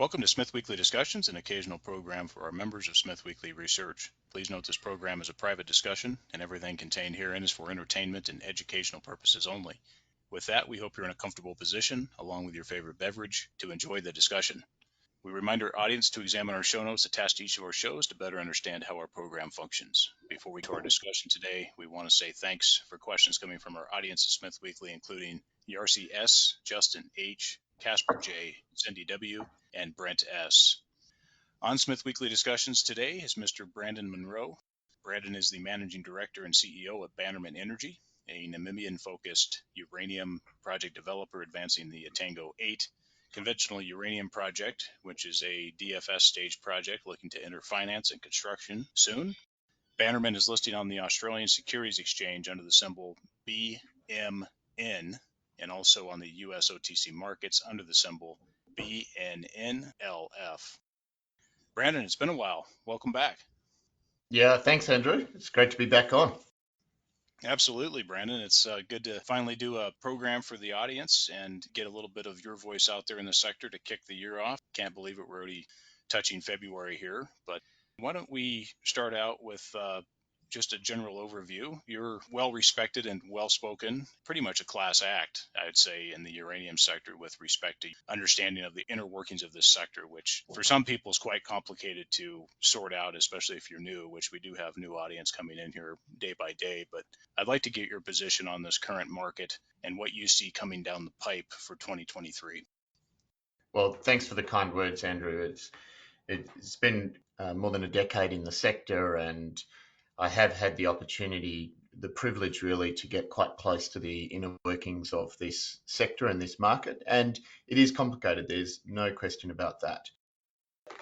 Welcome to SmithWeekly Discussions, an occasional program for our members of SmithWeekly Research. Please note this program is a private discussion, and everything contained herein is for entertainment and educational purposes only. With that, we hope you're in a comfortable position, along with your favorite beverage, to enjoy the discussion. We remind our audience to examine our show notes attached to each of our shows to better understand how our program functions. Before we go to our discussion today, we want to say thanks for questions coming from our audience at SmithWeekly, including Yarcy S., Justin H., Casper J., Cindy W., and Brent S. On SmithWeekly Discussions today is Mr. Brandon Munro. Brandon is the Managing Director and CEO of Bannerman Energy, a Namibian-focused uranium project developer advancing the Etango 8 conventional uranium project, which is a DFS stage project looking to enter finance and construction soon. Bannerman is listed on the Australian Securities Exchange under the symbol BMN and also on the US OTC markets under the symbol BNNLF. Brandon, it's been a while. Welcome back. Yeah, thanks, Andrew. It's great to be back on. Absolutely, Brandon. It's good to finally do a program for the audience and get a little bit of your voice out there in the sector to kick the year off. Can't believe it. We're already touching February here, but why don't we start out with just a general overview. You're well respected and well spoken, pretty much a class act, I would say, in the uranium sector with respect to understanding of the inner workings of this sector, which for some people is quite complicated to sort out, especially if you're new, which we do have new audience coming in here day by day. But I'd like to get your position on this current market and what you see coming down the pipe for 2023. Well, thanks for the kind words, Andrew. It's been more than a decade in the sector, and I have had the opportunity, the privilege really, to get quite close to the inner workings of this sector and this market. And it is complicated. There's no question about that.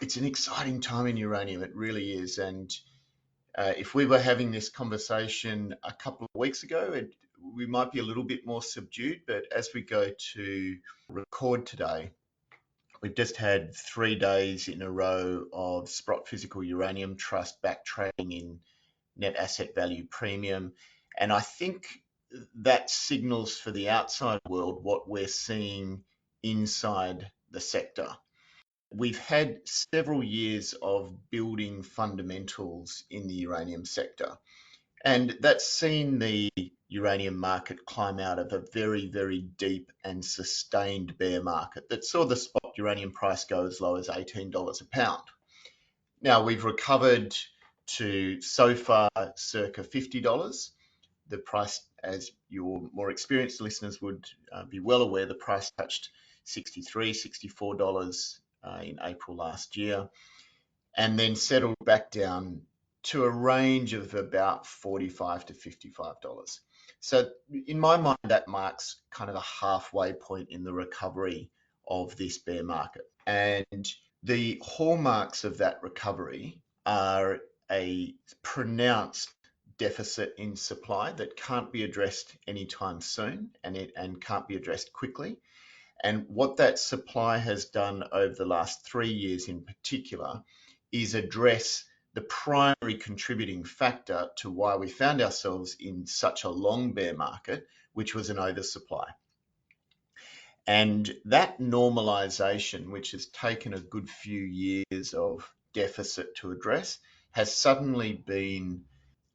It's an exciting time in uranium. It really is. And if we were having this conversation a couple of weeks ago, we might be a little bit more subdued. But as we go to record today, we've just had 3 days in a row of Sprott Physical Uranium Trust back trading in net asset value premium. And I think that signals for the outside world what we're seeing inside the sector. We've had several years of building fundamentals in the uranium sector, and that's seen the uranium market climb out of a very, very deep and sustained bear market that saw the spot uranium price go as low as $18 a pound. Now we've recovered to so far circa $50. The price, as your more experienced listeners would be well aware, the price touched $63, $64 in April last year, and then settled back down to a range of about $45 to $55. So in my mind, that marks kind of a halfway point in the recovery of this bear market. And the hallmarks of that recovery are a pronounced deficit in supply that can't be addressed anytime soon and can't be addressed quickly. And what that supply has done over the last 3 years in particular is address the primary contributing factor to why we found ourselves in such a long bear market, which was an oversupply. And that normalization, which has taken a good few years of deficit to address, has suddenly been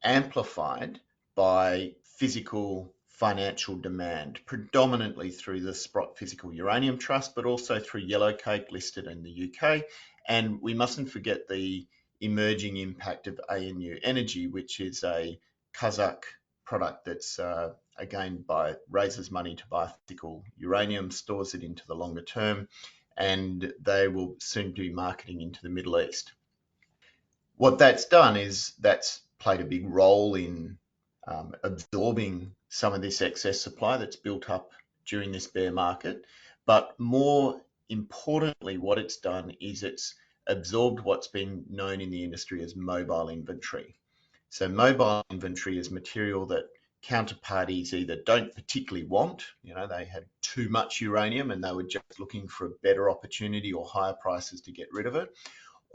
amplified by physical financial demand, predominantly through the Sprott Physical Uranium Trust, but also through Yellowcake, listed in the UK. And we mustn't forget the emerging impact of ANU Energy, which is a Kazakh product that's again raises money to buy physical uranium, stores it into the longer term, and they will soon be marketing into the Middle East. What that's done is that's played a big role in absorbing some of this excess supply that's built up during this bear market. But more importantly, what it's done is it's absorbed what's been known in the industry as mobile inventory. So mobile inventory is material that counterparties either don't particularly want, they had too much uranium and they were just looking for a better opportunity or higher prices to get rid of it,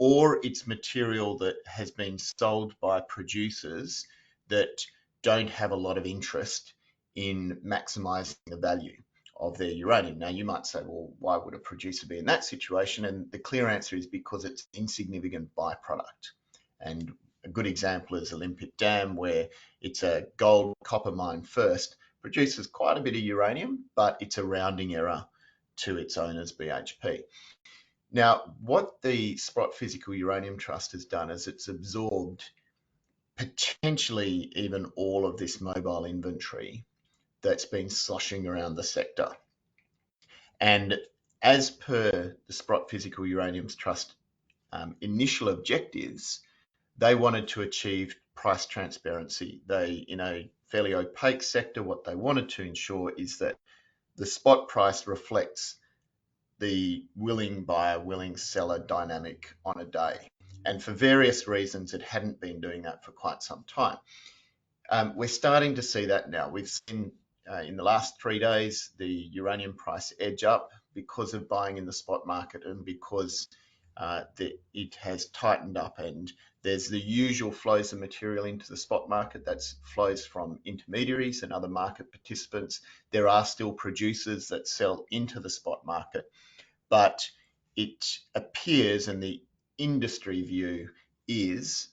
or it's material that has been sold by producers that don't have a lot of interest in maximizing the value of their uranium. Now, you might say, well, why would a producer be in that situation? And the clear answer is because it's an insignificant byproduct. And a good example is Olympic Dam, where it's a gold copper mine first, produces quite a bit of uranium, but it's a rounding error to its owners, BHP. Now, what the Sprott Physical Uranium Trust has done is it's absorbed potentially even all of this mobile inventory that's been sloshing around the sector. And as per the Sprott Physical Uranium Trust initial objectives, they wanted to achieve price transparency. They, in a fairly opaque sector, what they wanted to ensure is that the spot price reflects the willing buyer, willing seller dynamic on a day. And for various reasons, it hadn't been doing that for quite some time. We're starting to see that now. We've seen in the last 3 days the uranium price edge up because of buying in the spot market and because it has tightened up, and there's the usual flows of material into the spot market. That's flows from intermediaries and other market participants. There are still producers that sell into the spot market, but it appears, and the industry view is,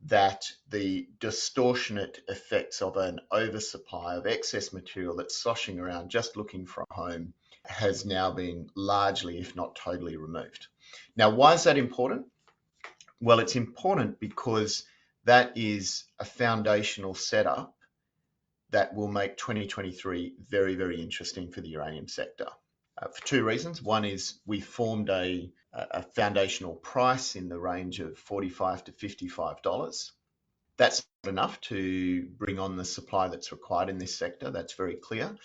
that the distortionate effects of an oversupply of excess material that's sloshing around just looking for a home has now been largely, if not totally, removed. Now, why is that important? Well, it's important because that is a foundational setup that will make 2023 very, very interesting for the uranium sector. For two reasons. One is we formed a foundational price in the range of $45 to $55. That's not enough to bring on the supply that's required in this sector. That's very clear.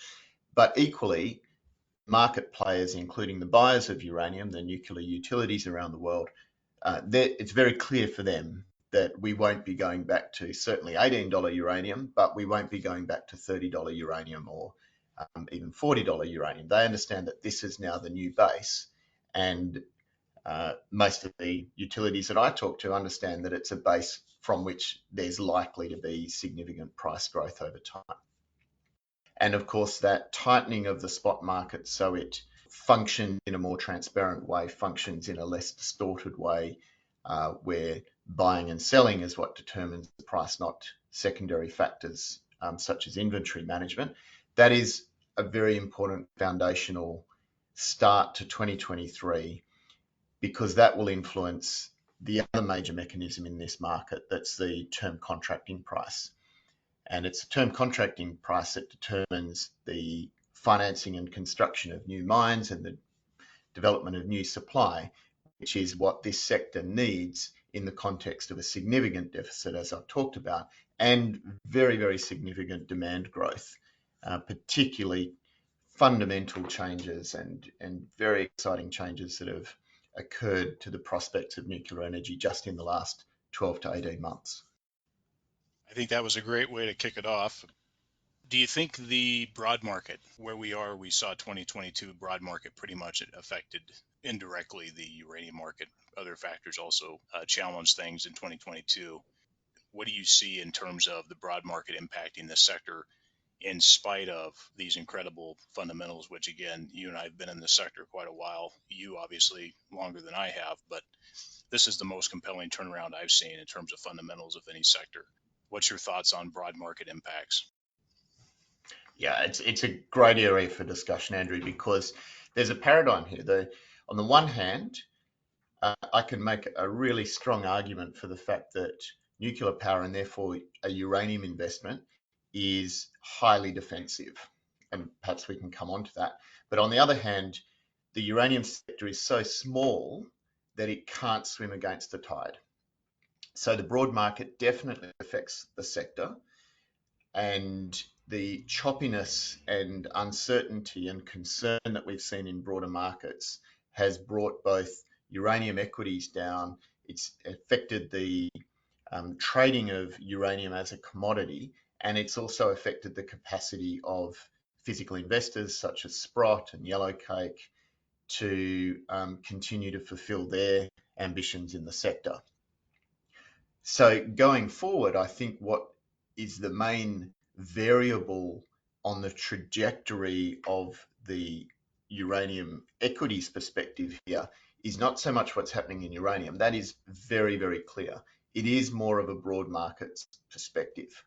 But equally, market players, including the buyers of uranium, the nuclear utilities around the world, it's very clear for them that we won't be going back to certainly $18 uranium, but we won't be going back to $30 uranium or even $40 uranium. They understand that this is now the new base, and most of the utilities that I talk to understand that it's a base from which there's likely to be significant price growth over time. And of course, that tightening of the spot market so it functions in a more transparent way, functions in a less distorted way, where buying and selling is what determines the price, not secondary factors such as inventory management. That is a very important foundational start to 2023, because that will influence the other major mechanism in this market, that's the term contracting price. And it's a term contracting price that determines the financing and construction of new mines and the development of new supply, which is what this sector needs in the context of a significant deficit, as I've talked about, and very, very significant demand growth, particularly fundamental changes and very exciting changes that have occurred to the prospects of nuclear energy just in the last 12 to 18 months. I think that was a great way to kick it off. Do you think the broad market, where we are, we saw 2022 broad market pretty much affected indirectly the uranium market? Other factors also challenged things in 2022. What do you see in terms of the broad market impacting this sector in spite of these incredible fundamentals, which again, you and I have been in this sector quite a while, you obviously longer than I have, but this is the most compelling turnaround I've seen in terms of fundamentals of any sector. What's your thoughts on broad market impacts? Yeah, it's a great area for discussion, Andrew, because there's a paradigm here. On the one hand, I can make a really strong argument for the fact that nuclear power, and therefore a uranium investment, is highly defensive. And perhaps we can come on to that. But on the other hand, the uranium sector is so small that it can't swim against the tide. So the broad market definitely affects the sector, and the choppiness and uncertainty and concern that we've seen in broader markets has brought both uranium equities down. It's affected the trading of uranium as a commodity, and it's also affected the capacity of physical investors such as Sprott and Yellowcake to continue to fulfill their ambitions in the sector. So going forward, I think what is the main variable on the trajectory of the uranium equities perspective here is not so much what's happening in uranium. That is very, very clear. It is more of a broad markets perspective.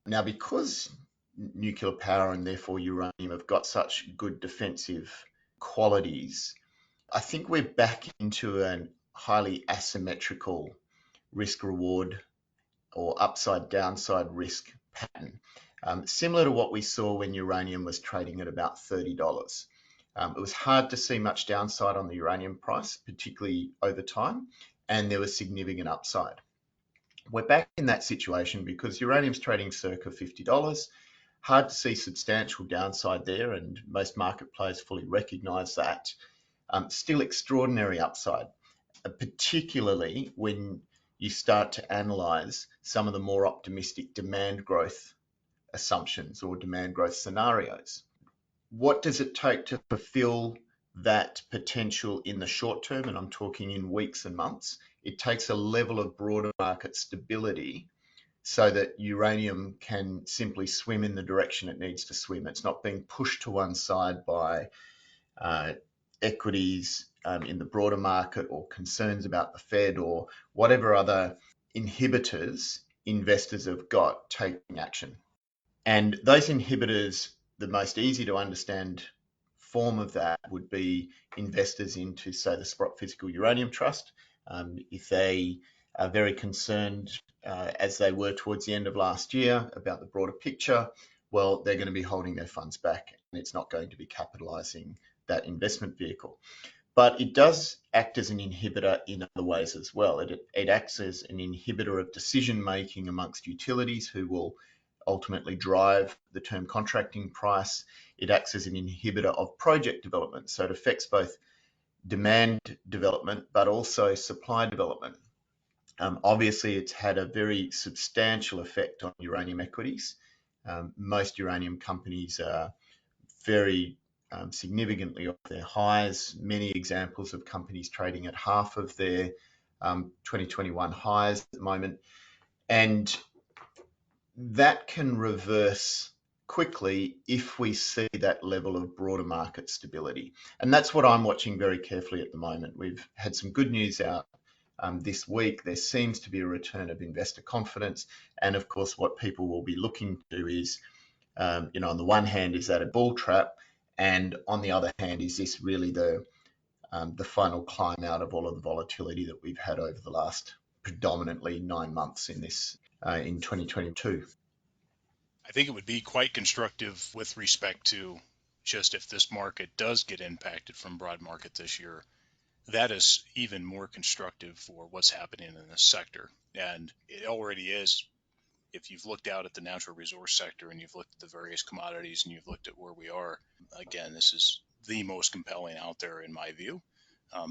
Now, because nuclear power and therefore uranium have got such good defensive qualities, I think we're back into a highly asymmetrical risk reward or upside downside risk pattern, similar to what we saw when uranium was trading at about $30. It was hard to see much downside on the uranium price, particularly over time, and there was significant upside. We're back in that situation because uranium's trading circa $50. Hard to see substantial downside there, and most market players fully recognise that. Still extraordinary upside, particularly when you start to analyse some of the more optimistic demand growth assumptions or demand growth scenarios. What does it take to fulfill that potential in the short term? And I'm talking in weeks and months. It takes a level of broader market stability so that uranium can simply swim in the direction it needs to swim. It's not being pushed to one side by equities in the broader market or concerns about the Fed or whatever other inhibitors investors have got taking action. And those inhibitors, the most easy to understand form of that would be investors into, say, the Sprott Physical Uranium Trust. If they are very concerned, as they were towards the end of last year, about the broader picture, well, they're going to be holding their funds back and it's not going to be capitalising that investment vehicle. But it does act as an inhibitor in other ways as well. It acts as an inhibitor of decision making amongst utilities who will ultimately drive the term contracting price. It acts as an inhibitor of project development. So it affects both demand development, but also supply development. Obviously, it's had a very substantial effect on uranium equities. Most uranium companies are very significantly off their highs. Many examples of companies trading at half of their 2021 highs at the moment. And that can reverse quickly if we see that level of broader market stability. And that's what I'm watching very carefully at the moment. We've had some good news out this week. There seems to be a return of investor confidence. And of course, what people will be looking to is, on the one hand, is that a bull trap? And on the other hand, is this really the final climb out of all of the volatility that we've had over the last predominantly 9 months in this in 2022? I think it would be quite constructive with respect to just if this market does get impacted from broad market this year, that is even more constructive for what's happening in this sector. And it already is. If you've looked out at the natural resource sector and you've looked at the various commodities and you've looked at where we are, again, this is the most compelling out there in my view.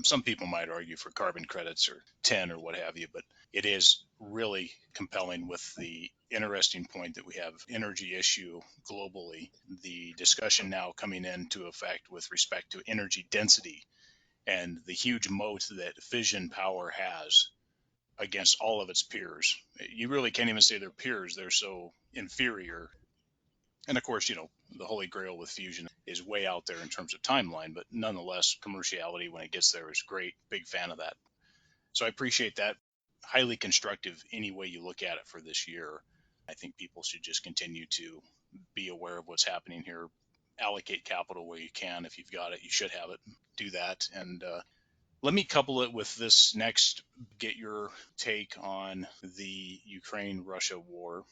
Some people might argue for carbon credits or 10 or what have you, but it is really compelling with the interesting point that we have energy issue globally, the discussion now coming into effect with respect to energy density and the huge moat that fission power has against all of its peers. You really can't even say they're peers, they're so inferior. And of course, the holy grail with fusion is way out there in terms of timeline, but nonetheless, commerciality when it gets there is great. Big fan of that. So I appreciate that. Highly constructive any way you look at it for this year. I think people should just continue to be aware of what's happening here. Allocate capital where you can. If you've got it, you should have it. Do that. And let me couple it with this next. Get your take on the Ukraine-Russia war.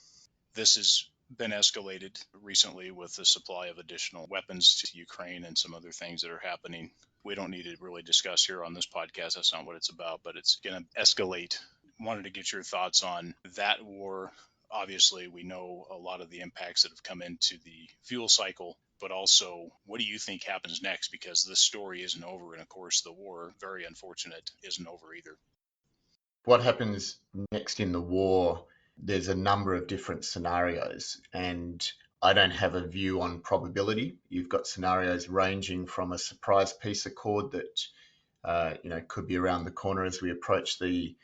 This has been escalated recently with the supply of additional weapons to Ukraine and some other things that are happening. We don't need to really discuss here on this podcast. That's not what it's about, but it's going to escalate. Wanted to get your thoughts on that war. Obviously, we know a lot of the impacts that have come into the fuel cycle, but also what do you think happens next? Because this story isn't over. And of course, the war, very unfortunate, isn't over either. What happens next in the war? There's a number of different scenarios, and I don't have a view on probability. You've got scenarios ranging from a surprise peace accord that could be around the corner as we approach the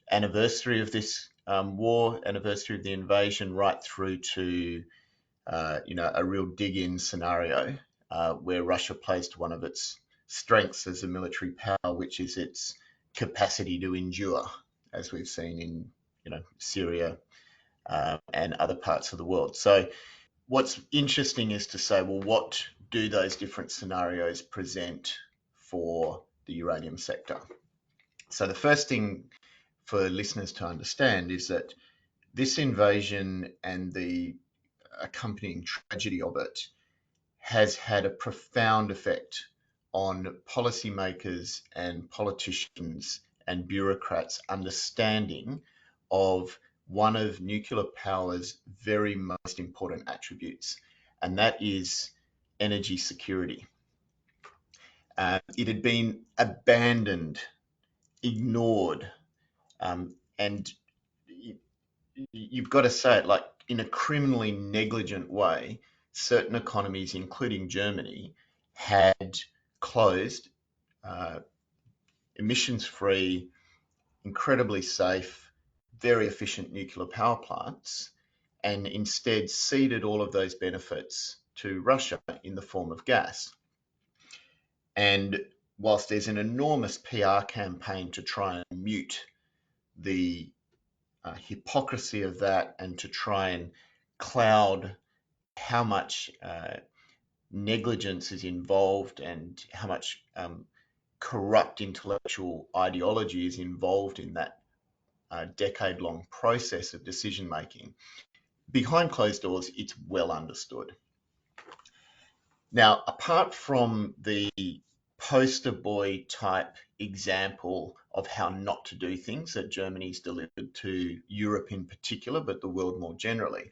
anniversary of this war, anniversary of the invasion, right through to a real dig-in scenario. where Russia plays to one of its strengths as a military power, which is its capacity to endure, as we've seen in Syria and other parts of the world. So what's interesting is to say, well, what do those different scenarios present for the uranium sector? So the first thing for listeners to understand is that this invasion and the accompanying tragedy of it has had a profound effect on policymakers and politicians and bureaucrats' understanding of one of nuclear power's very most important attributes, and that is energy security. It had been abandoned, ignored, and you've got to say it, like, in a criminally negligent way. Certain economies, including Germany, had closed emissions-free, incredibly safe, very efficient nuclear power plants, and instead ceded all of those benefits to Russia in the form of gas. And whilst there's an enormous PR campaign to try and mute the hypocrisy of that and to try and cloud how much negligence is involved and how much corrupt intellectual ideology is involved in that decade-long process of decision-making, behind closed doors, it's well understood. Now, apart from the poster boy type example of how not to do things that Germany's delivered to Europe in particular, but the world more generally,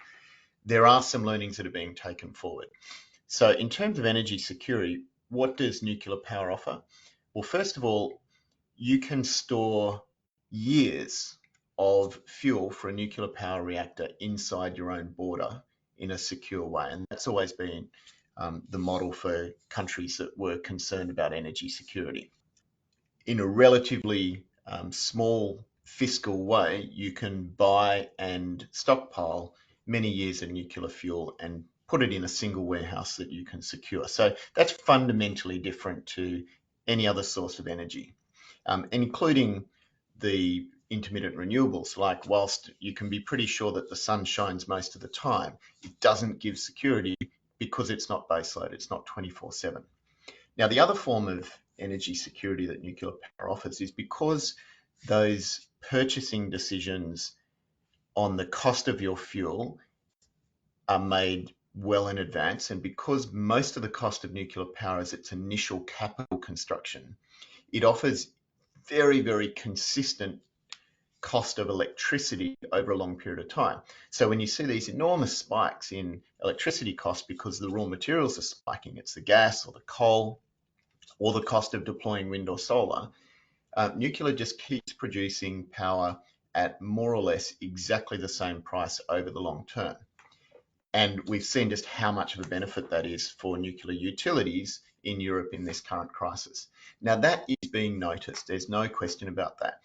there are some learnings that are being taken forward. So in terms of energy security, what does nuclear power offer? Well, first of all, you can store years of fuel for a nuclear power reactor inside your own border in a secure way. And that's always been the model for countries that were concerned about energy security. In a relatively small fiscal way, you can buy and stockpile many years of nuclear fuel and put it in a single warehouse that you can secure. So that's fundamentally different to any other source of energy, including the intermittent renewables. Like, whilst you can be pretty sure that the sun shines most of the time, it doesn't give security because it's not baseload, it's not 24/7. Now, the other form of energy security that nuclear power offers is because those purchasing decisions on the cost of your fuel are made well in advance, and because most of the cost of nuclear power is its initial capital construction, it offers very, very consistent cost of electricity over a long period of time. So when you see these enormous spikes in electricity costs because the raw materials are spiking, it's the gas or the coal or the cost of deploying wind or solar, nuclear just keeps producing power at more or less exactly the same price over the long term. And we've seen just how much of a benefit that is for nuclear utilities in Europe in this current crisis. Now, that is being noticed. There's no question about that.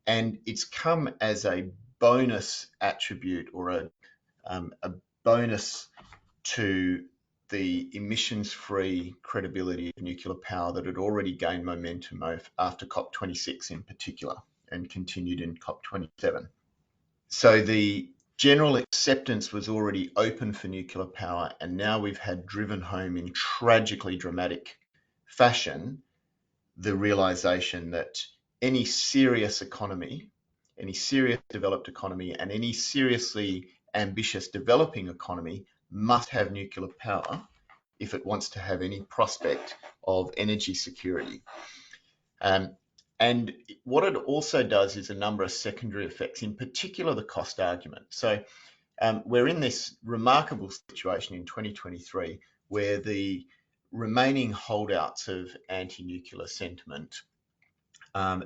And it's come as a bonus attribute or a bonus to the emissions-free credibility of nuclear power that had already gained momentum after COP26 in particular and continued in COP27. So the general acceptance was already open for nuclear power, and now we've had driven home in tragically dramatic fashion the realization that any serious economy, any serious developed economy, and any seriously ambitious developing economy must have nuclear power if it wants to have any prospect of energy security. And what it also does is a number of secondary effects, in particular the cost argument. So we're in this remarkable situation in 2023 where the remaining holdouts of anti-nuclear sentiment,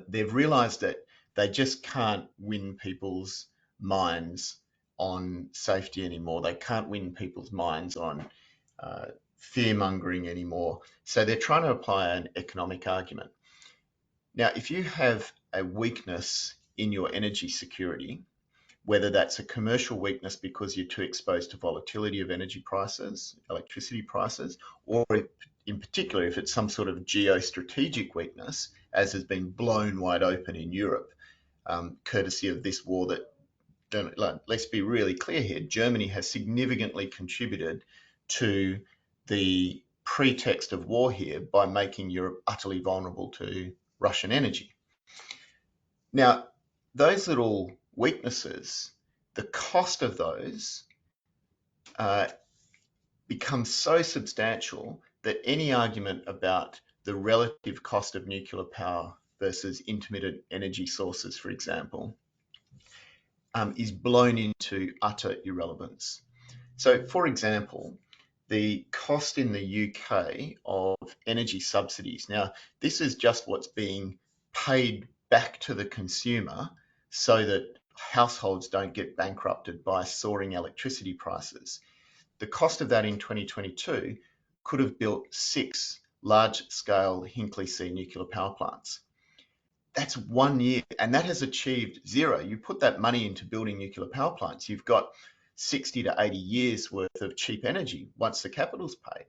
they've realized that they just can't win people's minds on safety anymore. They can't win people's minds on fear-mongering anymore. So they're trying to apply an economic argument. Now, if you have a weakness in your energy security, whether that's a commercial weakness because you're too exposed to volatility of energy prices, electricity prices, or in particular, if it's some sort of geostrategic weakness, as has been blown wide open in Europe, courtesy of this war that, let's be really clear here, Germany has significantly contributed to the pretext of war here by making Europe utterly vulnerable to Russian energy. Now, those little weaknesses, the cost of those becomes so substantial that any argument about the relative cost of nuclear power versus intermittent energy sources, for example, is blown into utter irrelevance. So, for example, the cost in the UK of energy subsidies. Now, this is just what's being paid back to the consumer so that households don't get bankrupted by soaring electricity prices. The cost of that in 2022 could have built 6 large-scale Hinkley C nuclear power plants. That's 1 year, and that has achieved zero. You put that money into building nuclear power plants, you've got 60 to 80 years worth of cheap energy once the capital's paid.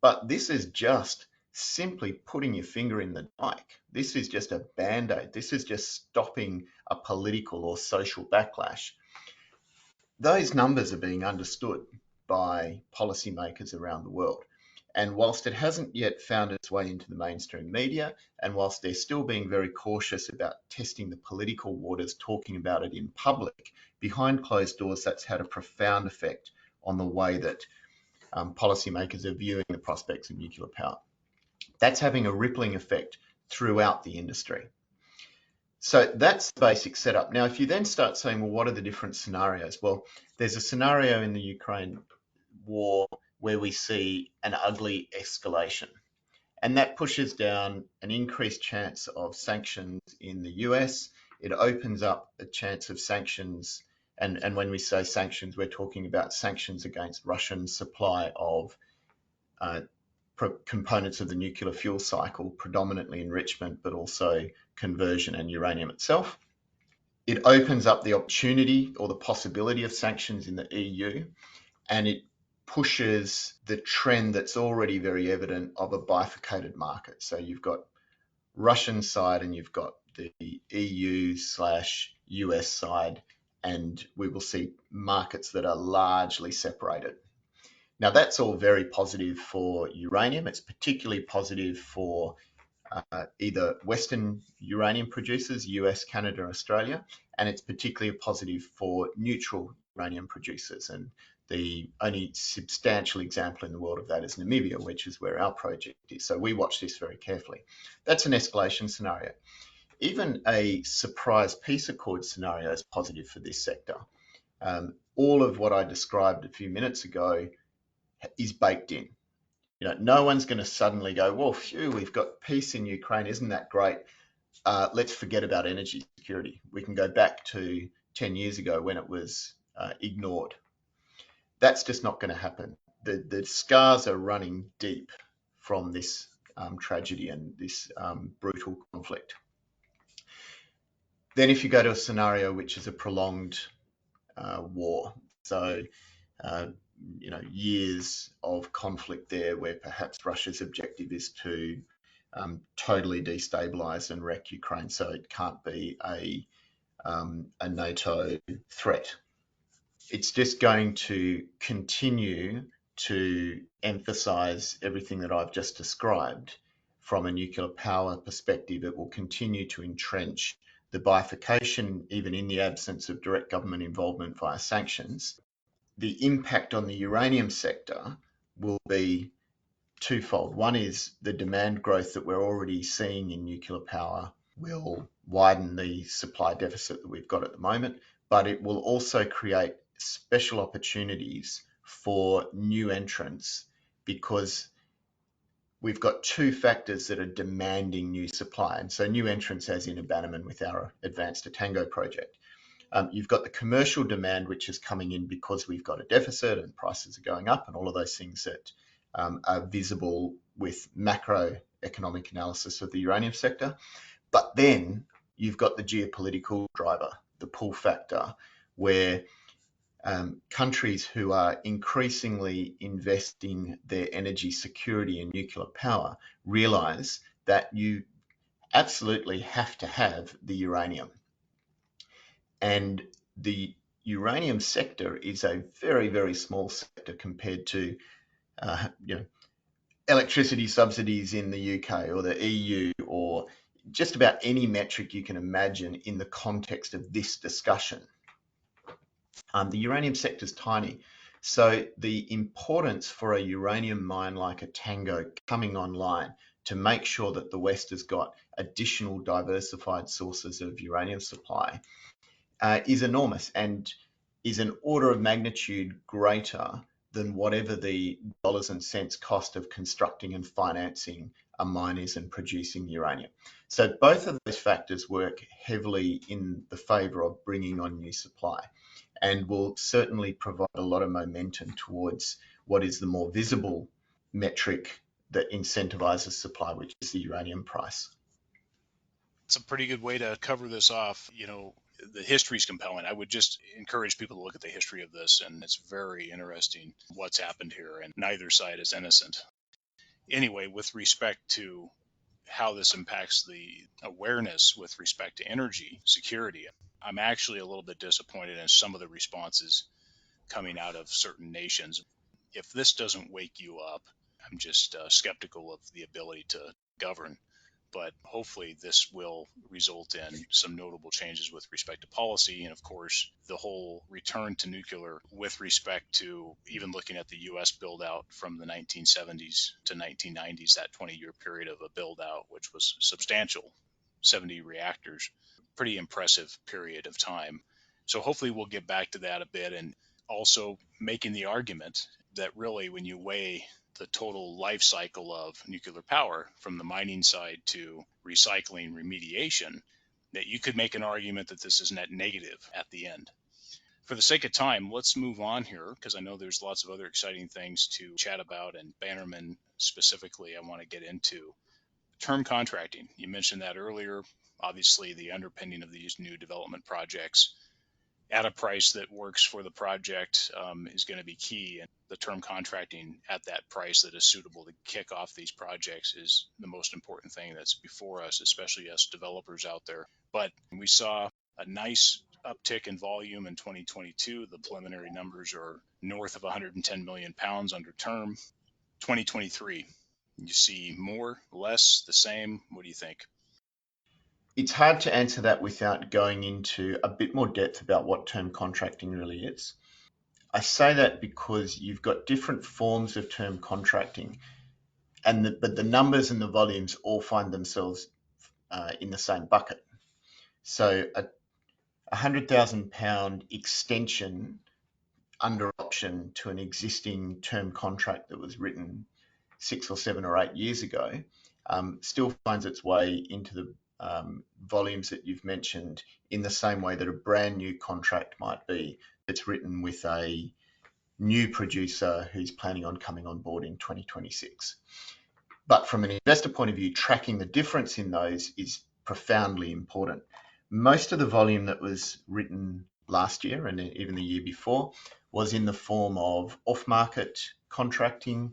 But this is just simply putting your finger in the dike. This is just a band-aid. This is just stopping a political or social backlash. Those numbers are being understood by policymakers around the world. And whilst it hasn't yet found its way into the mainstream media, and whilst they're still being very cautious about testing the political waters, talking about it in public, behind closed doors, that's had a profound effect on the way that policymakers are viewing the prospects of nuclear power. That's having a rippling effect throughout the industry. So that's the basic setup. Now, if you then start saying, well, what are the different scenarios? Well, there's a scenario in the Ukraine war where we see an ugly escalation, and that pushes down an increased chance of sanctions in the US. It opens up a chance of sanctions, and when we say sanctions, we're talking about sanctions against Russian supply of components of the nuclear fuel cycle, predominantly enrichment, but also conversion and uranium itself. It opens up the opportunity or the possibility of sanctions in the EU, and it pushes the trend that's already very evident of a bifurcated market. So you've got Russian side and you've got the EU/US side, and we will see markets that are largely separated. Now, that's all very positive for uranium. It's particularly positive for either Western uranium producers, US, Canada, Australia, and it's particularly positive for neutral uranium producers. And the only substantial example in the world of that is Namibia, which is where our project is. So we watch this very carefully. That's an escalation scenario. Even a surprise peace accord scenario is positive for this sector. All of what I described a few minutes ago is baked in. You know, no one's going to suddenly go, well, phew, we've got peace in Ukraine. Isn't that great? Let's forget about energy security. We can go back to 10 years ago when it was ignored. That's just not going to happen. The scars are running deep from this tragedy and this brutal conflict. Then if you go to a scenario which is a prolonged war, so years of conflict there where perhaps Russia's objective is to totally destabilize and wreck Ukraine, so it can't be a NATO threat. It's just going to continue to emphasize everything that I've just described from a nuclear power perspective. It will continue to entrench the bifurcation, even in the absence of direct government involvement via sanctions. The impact on the uranium sector will be twofold. One is the demand growth that we're already seeing in nuclear power will widen the supply deficit that we've got at the moment, but it will also create special opportunities for new entrants because we've got two factors that are demanding new supply. And so new entrants as in a Bannerman with our Advanced to Tango project. You've got the commercial demand, which is coming in because we've got a deficit and prices are going up and all of those things that are visible with macroeconomic analysis of the uranium sector. But then you've got the geopolitical driver, the pull factor, where countries who are increasingly investing their energy security in nuclear power realize that you absolutely have to have the uranium. And the uranium sector is a very, very small sector compared to electricity subsidies in the UK or the EU or just about any metric you can imagine in the context of this discussion. The uranium sector is tiny. So the importance for a uranium mine like a Tango coming online to make sure that the West has got additional diversified sources of uranium supply is enormous and is an order of magnitude greater than whatever the dollars and cents cost of constructing and financing a mine is and producing uranium. So both of those factors work heavily in the favour of bringing on new supply and will certainly provide a lot of momentum towards what is the more visible metric that incentivizes supply, which is the uranium price. It's a pretty good way to cover this off. The history is compelling. I would just encourage people to look at the history of this, and it's very interesting what's happened here, and neither side is innocent. Anyway, with respect to how this impacts the awareness with respect to energy security, I'm actually a little bit disappointed in some of the responses coming out of certain nations. If this doesn't wake you up, I'm just skeptical of the ability to govern. But hopefully this will result in some notable changes with respect to policy. And of course, the whole return to nuclear with respect to even looking at the US build out from the 1970s to 1990s, that 20-year period of a build out, which was substantial, 70 reactors, pretty impressive period of time. So hopefully we'll get back to that a bit, and also making the argument that really when you weigh the total life cycle of nuclear power from the mining side to recycling remediation, that you could make an argument that this is net negative at the end. For the sake of time, let's move on here, because I know there's lots of other exciting things to chat about, and Bannerman specifically I want to get into. Term contracting, you mentioned that earlier. Obviously the underpinning of these new development projects at a price that works for the project is going to be key. And the term contracting at that price that is suitable to kick off these projects is the most important thing that's before us, especially us developers out there. But we saw a nice uptick in volume in 2022. The preliminary numbers are north of 110 million pounds under term. 2023, you see more, less, the same? What do you think? It's hard to answer that without going into a bit more depth about what term contracting really is. I say that because you've got different forms of term contracting, but the numbers and the volumes all find themselves in the same bucket. So a £100,000 extension under option to an existing term contract that was written 6 or 7 or 8 years ago still finds its way into the volumes that you've mentioned in the same way that a brand new contract might be that's written with a new producer who's planning on coming on board in 2026. But from an investor point of view, tracking the difference in those is profoundly important. Most of the volume that was written last year and even the year before was in the form of off-market contracting.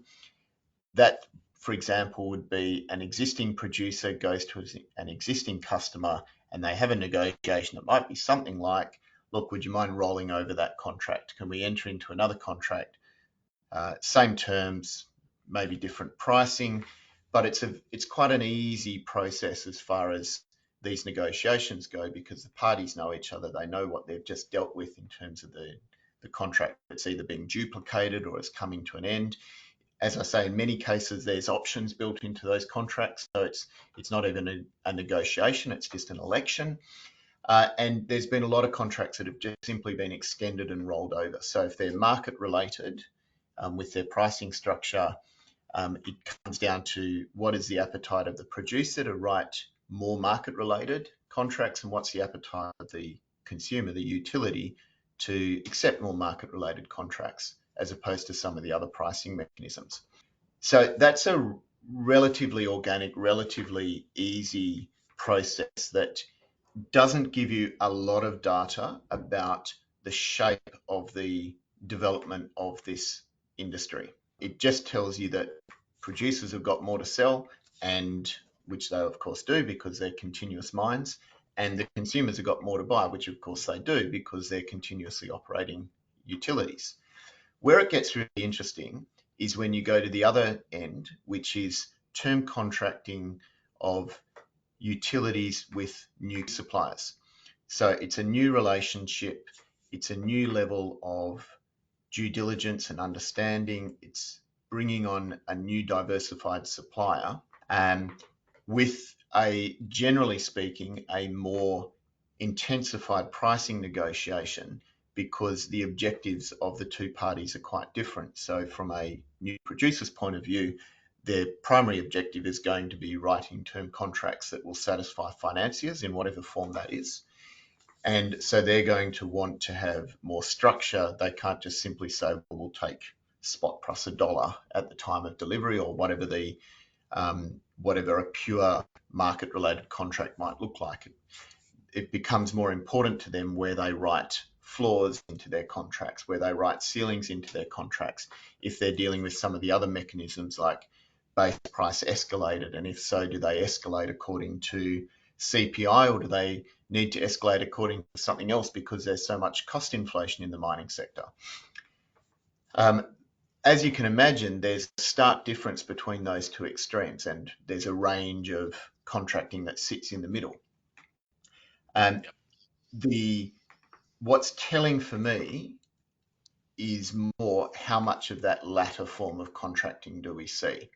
That, for example, would be an existing producer goes to an existing customer and they have a negotiation. It might be something like, look, would you mind rolling over that contract? Can we enter into another contract? Same terms, maybe different pricing, but it's quite an easy process as far as these negotiations go because the parties know each other. They know what they've just dealt with in terms of the contract that's either being duplicated or is coming to an end. As I say, in many cases, there's options built into those contracts. So it's not even a negotiation, it's just an election. And there's been a lot of contracts that have just simply been extended and rolled over. So if they're market related with their pricing structure, it comes down to what is the appetite of the producer to write more market related contracts and what's the appetite of the consumer, the utility, to accept more market related contracts, as opposed to some of the other pricing mechanisms. So that's a relatively organic, relatively easy process that doesn't give you a lot of data about the shape of the development of this industry. It just tells you that producers have got more to sell, and which they of course do because they're continuous mines, and the consumers have got more to buy, which of course they do because they're continuously operating utilities. Where it gets really interesting is when you go to the other end, which is term contracting of utilities with new suppliers. So it's a new relationship, it's a new level of due diligence and understanding, it's bringing on a new diversified supplier with a, generally speaking, a more intensified pricing negotiation, because the objectives of the two parties are quite different. So from a new producer's point of view, their primary objective is going to be writing term contracts that will satisfy financiers in whatever form that is. And so they're going to want to have more structure. They can't just simply say, well, we'll take spot plus $1 at the time of delivery, or whatever the whatever a pure market-related contract might look like. It becomes more important to them where they write floors into their contracts, where they write ceilings into their contracts, if they're dealing with some of the other mechanisms like base price escalated, and if so, do they escalate according to CPI, or do they need to escalate according to something else because there's so much cost inflation in the mining sector? As you can imagine, there's a stark difference between those two extremes, and there's a range of contracting that sits in the middle. And what's telling for me is more how much of that latter form of contracting do we see.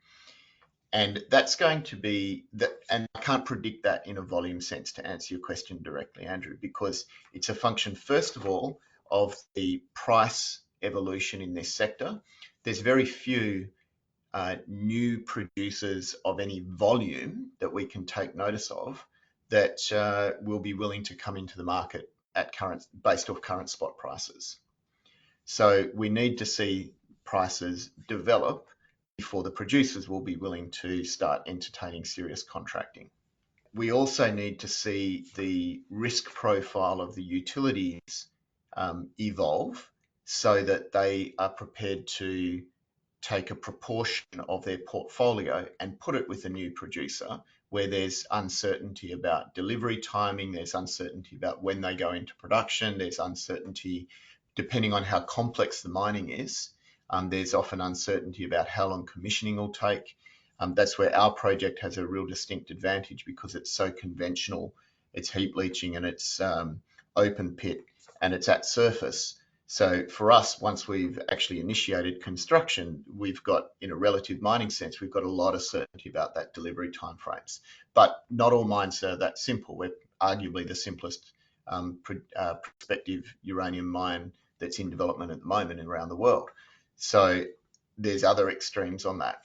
And that's going to be that, and I can't predict that in a volume sense to answer your question directly, Andrew, because it's a function, first of all, of the price evolution in this sector. There's very few new producers of any volume that we can take notice of that will be willing to come into the market at based off current spot prices. So we need to see prices develop before the producers will be willing to start entertaining serious contracting. We also need to see the risk profile of the utilities evolve so that they are prepared to take a proportion of their portfolio and put it with a new producer where there's uncertainty about delivery timing, there's uncertainty about when they go into production, there's uncertainty depending on how complex the mining is. There's often uncertainty about how long commissioning will take. That's where our project has a real distinct advantage because it's so conventional. It's heap leaching and it's open pit and it's at surface. So for us, once we've actually initiated construction, we've got, in a relative mining sense, we've got a lot of certainty about that delivery timeframes. But not all mines are that simple. We're arguably the simplest prospective uranium mine that's in development at the moment and around the world. So there's other extremes on that.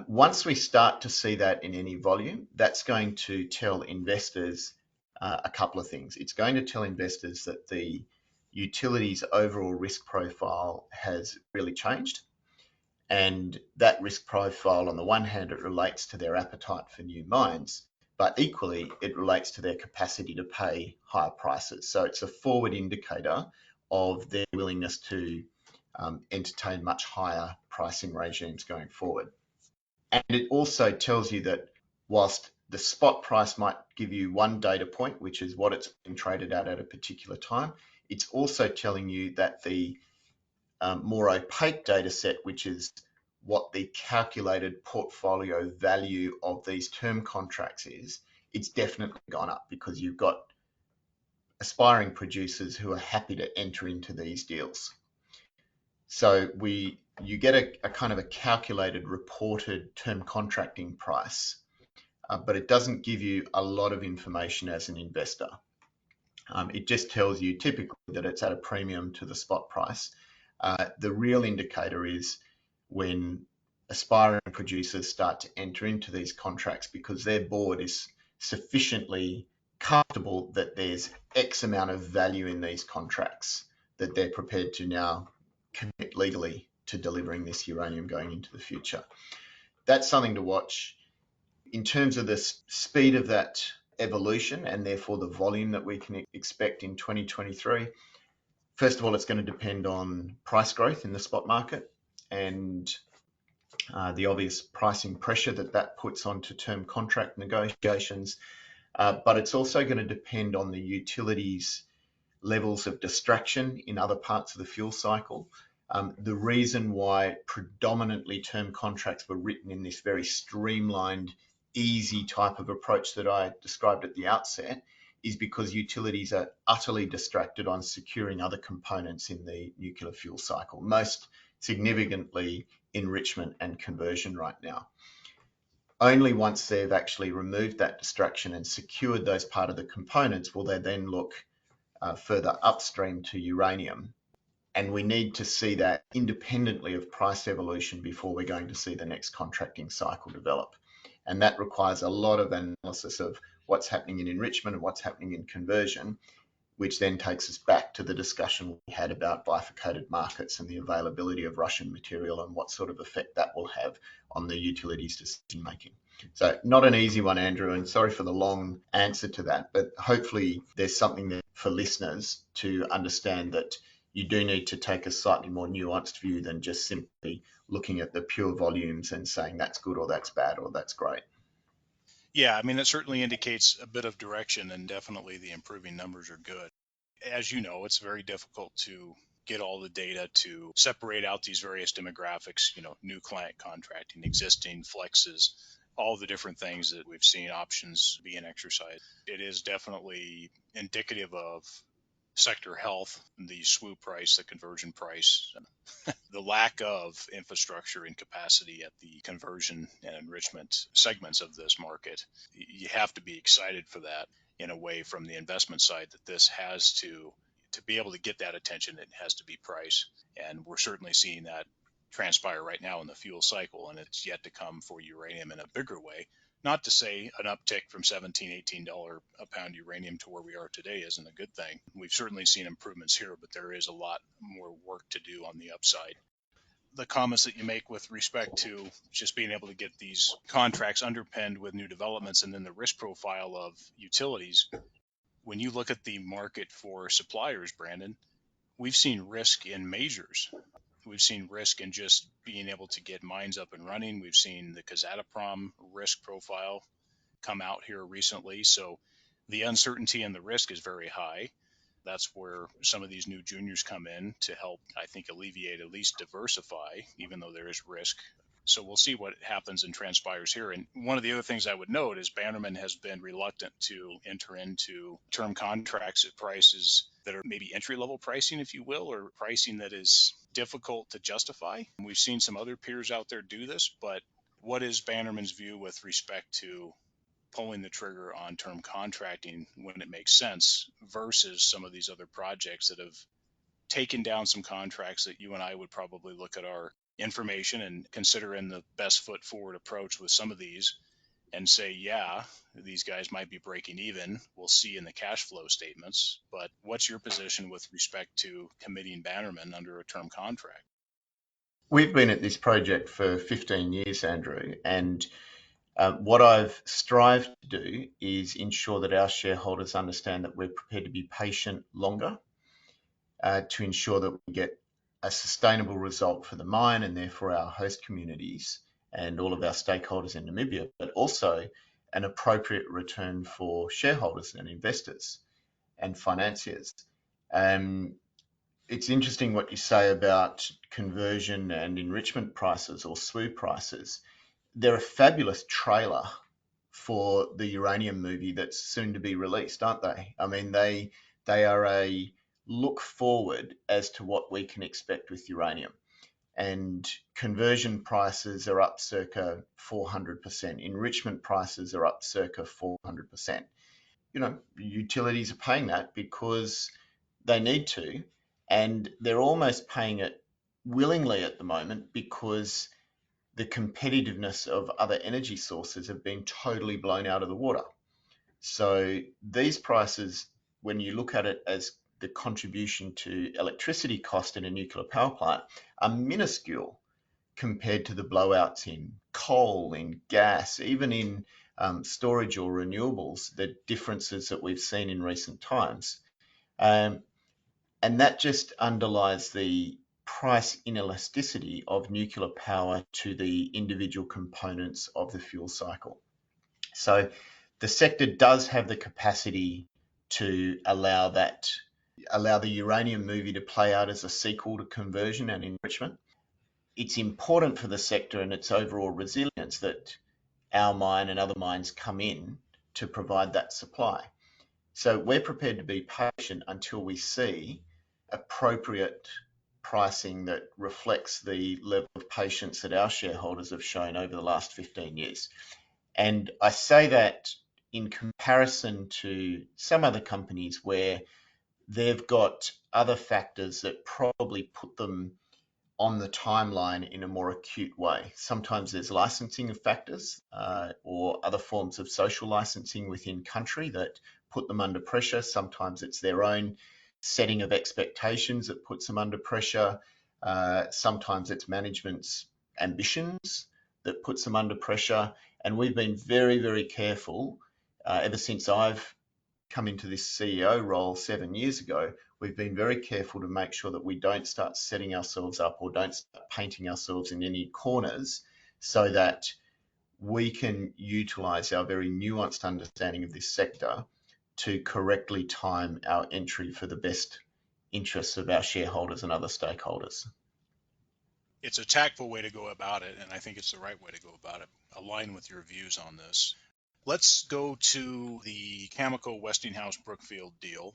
Once we start to see that in any volume, that's going to tell investors a couple of things. It's going to tell investors that the utilities' overall risk profile has really changed. And that risk profile, on the one hand, it relates to their appetite for new mines, but equally it relates to their capacity to pay higher prices. So it's a forward indicator of their willingness to entertain much higher pricing regimes going forward. And it also tells you that whilst the spot price might give you one data point, which is what it's been traded at a particular time, it's also telling you that the more opaque data set, which is what the calculated portfolio value of these term contracts is, it's definitely gone up because you've got aspiring producers who are happy to enter into these deals. So you get a kind of a calculated reported term contracting price, but it doesn't give you a lot of information as an investor. It just tells you typically that it's at a premium to the spot price. The real indicator is when aspiring producers start to enter into these contracts because their board is sufficiently comfortable that there's X amount of value in these contracts that they're prepared to now commit legally to delivering this uranium going into the future. That's something to watch. In terms of the speed of that evolution and therefore the volume that we can expect in 2023. First of all, it's going to depend on price growth in the spot market and the obvious pricing pressure that puts onto term contract negotiations. But it's also going to depend on the utilities' levels of distraction in other parts of the fuel cycle. The reason why predominantly term contracts were written in this very streamlined, easy type of approach that I described at the outset is because utilities are utterly distracted on securing other components in the nuclear fuel cycle, most significantly enrichment and conversion right now. Only once they've actually removed that distraction and secured those part of the components will they then look further upstream to uranium. And we need to see that independently of price evolution before we're going to see the next contracting cycle develop. And that requires a lot of analysis of what's happening in enrichment and what's happening in conversion, which then takes us back to the discussion we had about bifurcated markets and the availability of Russian material and what sort of effect that will have on the utilities decision making. So not an easy one, Andrew, and sorry for the long answer to that, but hopefully there's something there for listeners to understand that you do need to take a slightly more nuanced view than just simply looking at the pure volumes and saying that's good or that's bad or that's great. Yeah, I mean, it certainly indicates a bit of direction, and definitely the improving numbers are good. As you know, it's very difficult to get all the data to separate out these various demographics, new client contracting, existing flexes, all the different things that we've seen options being exercised. It is definitely indicative of sector health, the SWU price, the conversion price, the lack of infrastructure and capacity at the conversion and enrichment segments of this market. You have to be excited for that in a way from the investment side that this has to be able to get that attention, it has to be price. And we're certainly seeing that transpire right now in the fuel cycle, and it's yet to come for uranium in a bigger way. Not to say an uptick from $17, $18 a pound uranium to where we are today isn't a good thing. We've certainly seen improvements here, but there is a lot more work to do on the upside. The comments that you make with respect to just being able to get these contracts underpinned with new developments and then the risk profile of utilities, when you look at the market for suppliers, Brandon, we've seen risk in majors. We've seen risk in just being able to get mines up and running. We've seen the Kazatomprom risk profile come out here recently. So the uncertainty and the risk is very high. That's where some of these new juniors come in to help, I think, alleviate, at least diversify, even though there is risk. So we'll see what happens and transpires here. And one of the other things I would note is Bannerman has been reluctant to enter into term contracts at prices that are maybe entry-level pricing, if you will, or pricing that is difficult to justify. We've seen some other peers out there do this, but what is Bannerman's view with respect to pulling the trigger on term contracting when it makes sense versus some of these other projects that have taken down some contracts that you and I would probably look at our information and consider in the best foot forward approach with some of these and say, yeah, these guys might be breaking even. We'll see in the cash flow statements. But what's your position with respect to committing Bannerman under a term contract? We've been at this project for 15 years, Andrew, and what I've strived to do is ensure that our shareholders understand that we're prepared to be patient longer to ensure that we get a sustainable result for the mine and therefore our host communities and all of our stakeholders in Namibia, but also an appropriate return for shareholders and investors and financiers. It's interesting what you say about conversion and enrichment prices or SWU prices. They're a fabulous trailer for the uranium movie that's soon to be released, aren't they? I mean, they are a look forward as to what we can expect with uranium. And conversion prices are up circa 400%. Enrichment prices are up circa 400%. Utilities are paying that because they need to, and they're almost paying it willingly at the moment because the competitiveness of other energy sources have been totally blown out of the water. So these prices, when you look at it as the contribution to electricity cost in a nuclear power plant, are minuscule compared to the blowouts in coal, in gas, even in storage or renewables, the differences that we've seen in recent times. And that just underlies the price inelasticity of nuclear power to the individual components of the fuel cycle. So the sector does have the capacity to allow the uranium movie to play out as a sequel to conversion and enrichment. It's important for the sector and its overall resilience that our mine and other mines come in to provide that supply. So we're prepared to be patient until we see appropriate pricing that reflects the level of patience that our shareholders have shown over the last 15 years. And I say that in comparison to some other companies where they've got other factors that probably put them on the timeline in a more acute way. Sometimes there's licensing of factors or other forms of social licensing within country that put them under pressure. Sometimes it's their own setting of expectations that puts them under pressure. Sometimes it's management's ambitions that puts them under pressure. And we've been very, very careful ever since I've come into this CEO role 7 years ago. We've been very careful to make sure that we don't start setting ourselves up or don't start painting ourselves in any corners, so that we can utilize our very nuanced understanding of this sector to correctly time our entry for the best interests of our shareholders and other stakeholders. It's a tactful way to go about it, and I think it's the right way to go about it. Align with your views on this. Let's go to the Cameco Westinghouse Brookfield deal.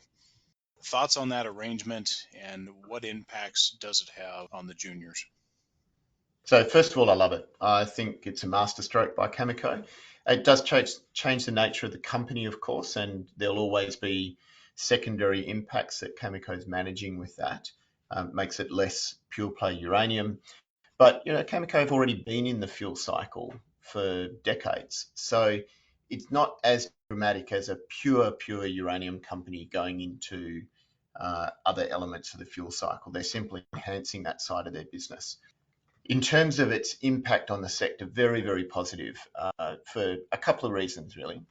Thoughts on that arrangement, and what impacts does it have on the juniors? So first of all, I love it. I think it's a masterstroke by Cameco. It does change the nature of the company, of course, and there'll always be secondary impacts that Cameco is managing with that. Makes it less pure play uranium. But Cameco have already been in the fuel cycle for decades, so it's not as dramatic as a pure uranium company going into other elements of the fuel cycle. They're simply enhancing that side of their business. In terms of its impact on the sector, very, very positive for a couple of reasons, really.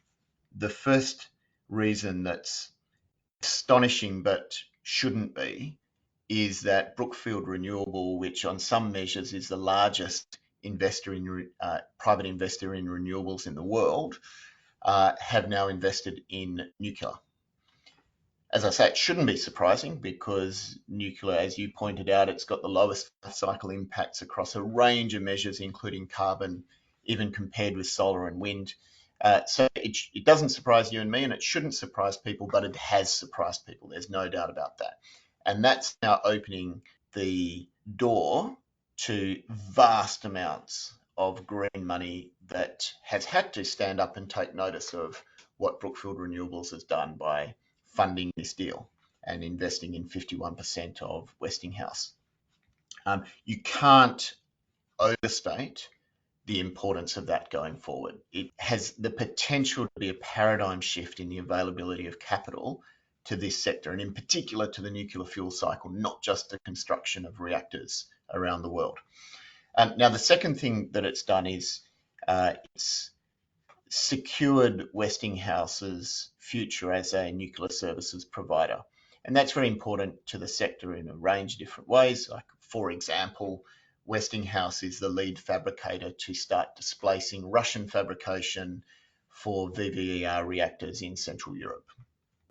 The first reason that's astonishing but shouldn't be is that Brookfield Renewable, which on some measures is the largest private investor in renewables in the world, have now invested in nuclear. As I say, it shouldn't be surprising because nuclear, as you pointed out, it's got the lowest cycle impacts across a range of measures, including carbon, even compared with solar and wind. So it doesn't surprise you and me, and it shouldn't surprise people, but it has surprised people. There's no doubt about that. And that's now opening the door to vast amounts of green money that has had to stand up and take notice of what Brookfield Renewables has done by funding this deal and investing in 51% of Westinghouse. You can't overstate the importance of that going forward. It has the potential to be a paradigm shift in the availability of capital to this sector, and in particular to the nuclear fuel cycle, not just the construction of reactors around the world. Now, the second thing that it's done is it's secured Westinghouse's future as a nuclear services provider. And that's very important to the sector in a range of different ways. Like, for example, Westinghouse is the lead fabricator to start displacing Russian fabrication for VVER reactors in Central Europe.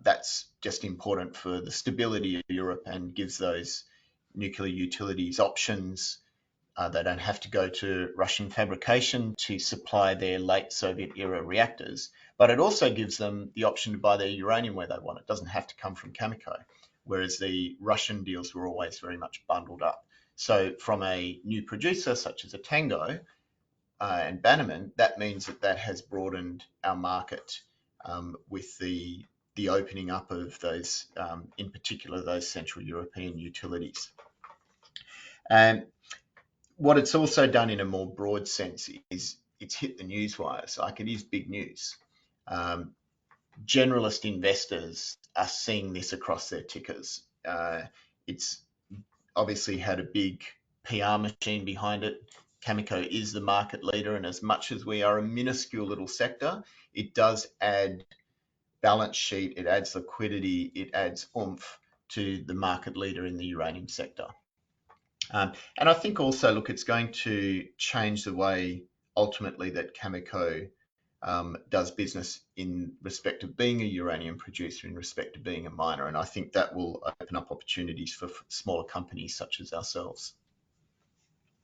That's just important for the stability of Europe and gives those nuclear utilities options. They don't have to go to Russian fabrication to supply their late Soviet era reactors, but it also gives them the option to buy their uranium where they want. It doesn't have to come from Cameco, whereas the Russian deals were always very much bundled up. So from a new producer such as a Tango and Bannerman, that means that has broadened our market with the opening up of those, in particular, those Central European utilities. And what it's also done in a more broad sense is it's hit the news wires. Like, it is big news. Generalist investors are seeing this across their tickers. It's obviously had a big PR machine behind it. Cameco is the market leader, and as much as we are a minuscule little sector, it does add balance sheet, it adds liquidity, it adds oomph to the market leader in the uranium sector. And I think also, look, it's going to change the way ultimately that Cameco does business in respect of being a uranium producer, in respect of being a miner. And I think that will open up opportunities for smaller companies such as ourselves.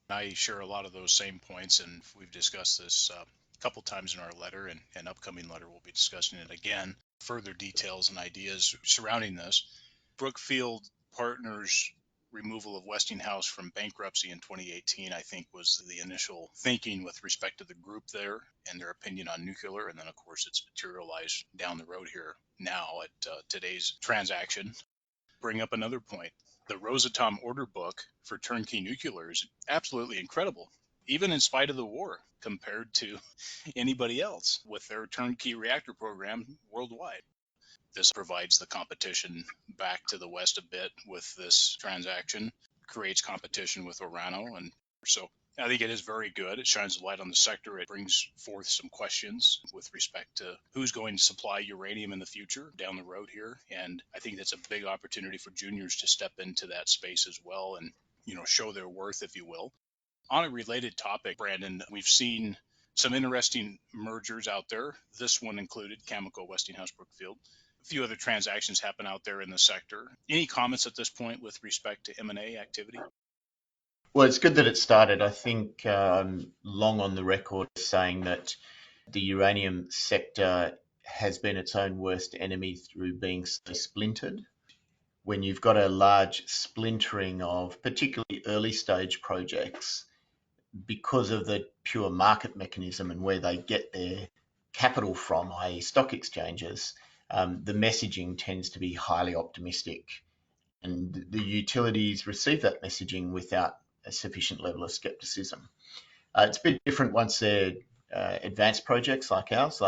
I share a lot of those same points, and we've discussed this a couple times in our letter, and an upcoming letter we'll be discussing it again. Further details and ideas surrounding this. Brookfield Partners' removal of Westinghouse from bankruptcy in 2018, I think, was the initial thinking with respect to the group there and their opinion on nuclear. And then, of course, it's materialized down the road here now at today's transaction. Bring up another point. The Rosatom order book for turnkey nuclear is absolutely incredible, even in spite of the war, compared to anybody else with their turnkey reactor program worldwide. This provides the competition back to the West a bit with this transaction, creates competition with Orano. And so I think it is very good. It shines a light on the sector. It brings forth some questions with respect to who's going to supply uranium in the future down the road here. And I think that's a big opportunity for juniors to step into that space as well and, show their worth, if you will. On a related topic, Brandon, we've seen some interesting mergers out there. This one included Cameco, Westinghouse, Brookfield. A few other transactions happen out there in the sector. Any comments at this point with respect to M&A activity? Well, it's good that it started. I think long on the record saying that the uranium sector has been its own worst enemy through being so splintered. When you've got a large splintering of particularly early stage projects, because of the pure market mechanism and where they get their capital from, i.e. stock exchanges, the messaging tends to be highly optimistic. And the utilities receive that messaging without a sufficient level of skepticism. It's a bit different once they're advanced projects like ours.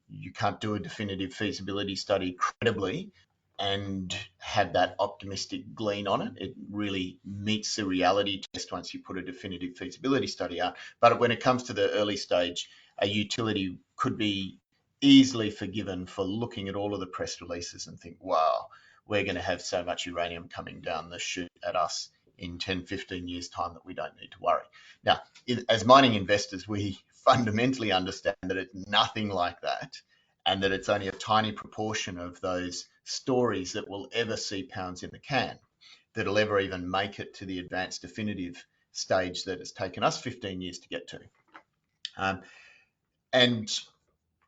You can't do a definitive feasibility study credibly and have that optimistic glean on it. It really meets the reality test once you put a definitive feasibility study out. But when it comes to the early stage, a utility could be easily forgiven for looking at all of the press releases and think, wow, we're going to have so much uranium coming down the chute at us in 10, 15 years' time that we don't need to worry. Now, as mining investors, we fundamentally understand that it's nothing like that, and that it's only a tiny proportion of those stories that will ever see pounds in the can, that'll ever even make it to the advanced definitive stage that has taken us 15 years to get to. And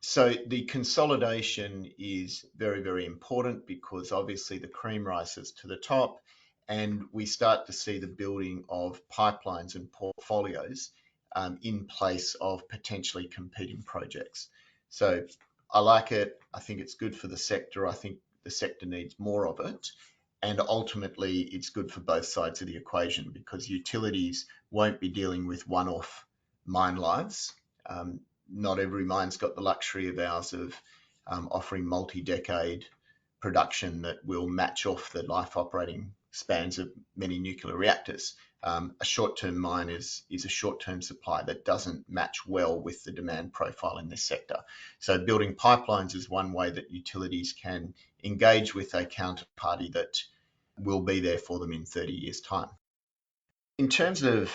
so the consolidation is very, very important, because obviously the cream rises to the top and we start to see the building of pipelines and portfolios in place of potentially competing projects. So I like it. I think it's good for the sector. I think the sector needs more of it. And ultimately, it's good for both sides of the equation, because utilities won't be dealing with one-off mine lives. Not every mine's got the luxury of ours of offering multi-decade production that will match off the life operating spans of many nuclear reactors. A short-term mine is a short-term supply that doesn't match well with the demand profile in this sector. So building pipelines is one way that utilities can engage with a counterparty that will be there for them in 30 years' time. In terms of,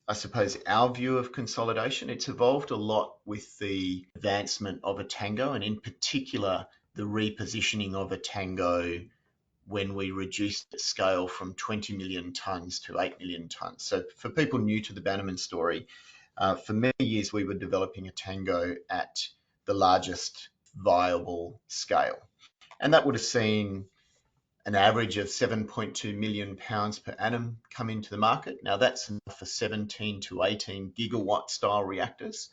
I suppose, our view of consolidation, it's evolved a lot with the advancement of Etango, and in particular, the repositioning of Etango when we reduced the scale from 20 million tonnes to 8 million tonnes. So for people new to the Bannerman story, for many years we were developing Etango at the largest viable scale. And that would have seen an average of 7.2 million pounds per annum come into the market. Now that's enough for 17 to 18 gigawatt style reactors.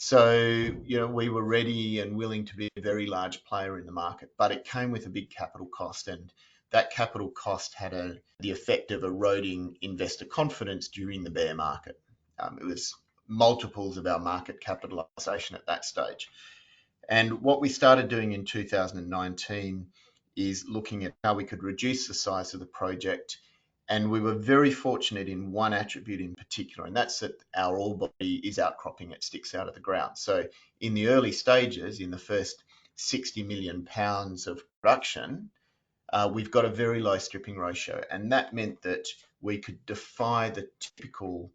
So, we were ready and willing to be a very large player in the market, but it came with a big capital cost, and that capital cost had the effect of eroding investor confidence during the bear market. It was multiples of our market capitalization at that stage. And what we started doing in 2019 is looking at how we could reduce the size of the project And we were very fortunate in one attribute in particular, and that's that our ore body is outcropping. It sticks out of the ground. So in the early stages, in the first 60 million pounds of production, we've got a very low stripping ratio. And that meant that we could defy the typical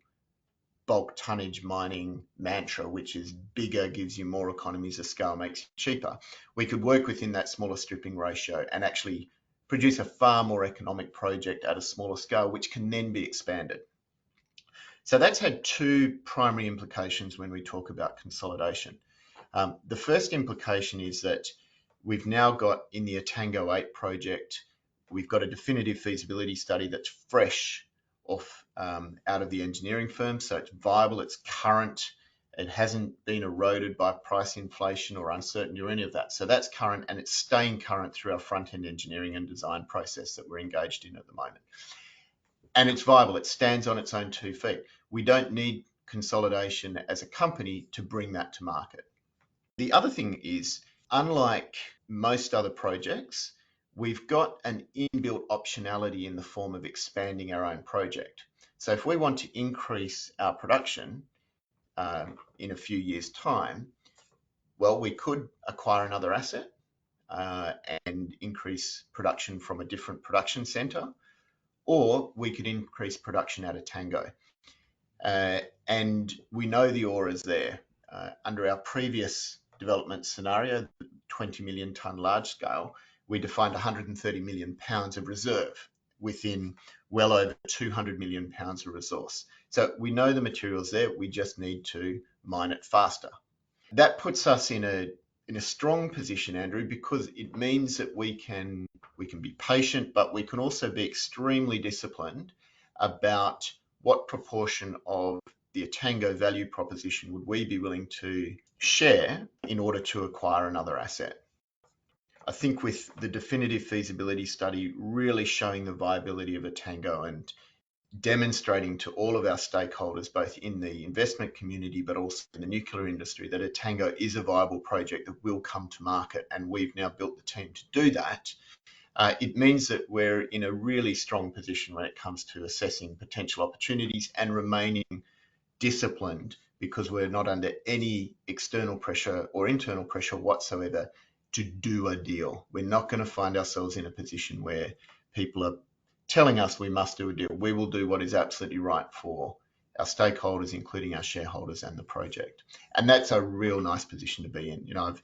bulk tonnage mining mantra, which is bigger gives you more economies of scale, makes you cheaper. We could work within that smaller stripping ratio and actually produce a far more economic project at a smaller scale, which can then be expanded. So that's had two primary implications when we talk about consolidation. The first implication is that we've now got in the Etango 8 project, we've got a definitive feasibility study that's fresh off out of the engineering firm. So it's viable, it's current, it hasn't been eroded by price inflation or uncertainty or any of that. So that's current, and it's staying current through our front-end engineering and design process that we're engaged in at the moment. And it's viable, it stands on its own 2 feet. We don't need consolidation as a company to bring that to market. The other thing is, unlike most other projects, we've got an inbuilt optionality in the form of expanding our own project. So if we want to increase our production in a few years' time, well, we could acquire another asset and increase production from a different production centre, or we could increase production at Etango. And we know the ore is there. Under our previous development scenario, 20 million tonne large scale, we defined 130 million pounds of reserve within well over 200 million pounds of resource. So we know the material's there, we just need to mine it faster. That puts us in a strong position, Andrew, because it means that we can be patient, but we can also be extremely disciplined about what proportion of the Etango value proposition would we be willing to share in order to acquire another asset. I think with the definitive feasibility study really showing the viability of Etango and demonstrating to all of our stakeholders, both in the investment community but also in the nuclear industry, that Etango is a viable project that will come to market, and we've now built the team to do that. It means that we're in a really strong position when it comes to assessing potential opportunities and remaining disciplined, because we're not under any external pressure or internal pressure whatsoever to do a deal. We're not going to find ourselves in a position where people are telling us we must do a deal. We will do what is absolutely right for our stakeholders, including our shareholders and the project. And that's a real nice position to be in. You know,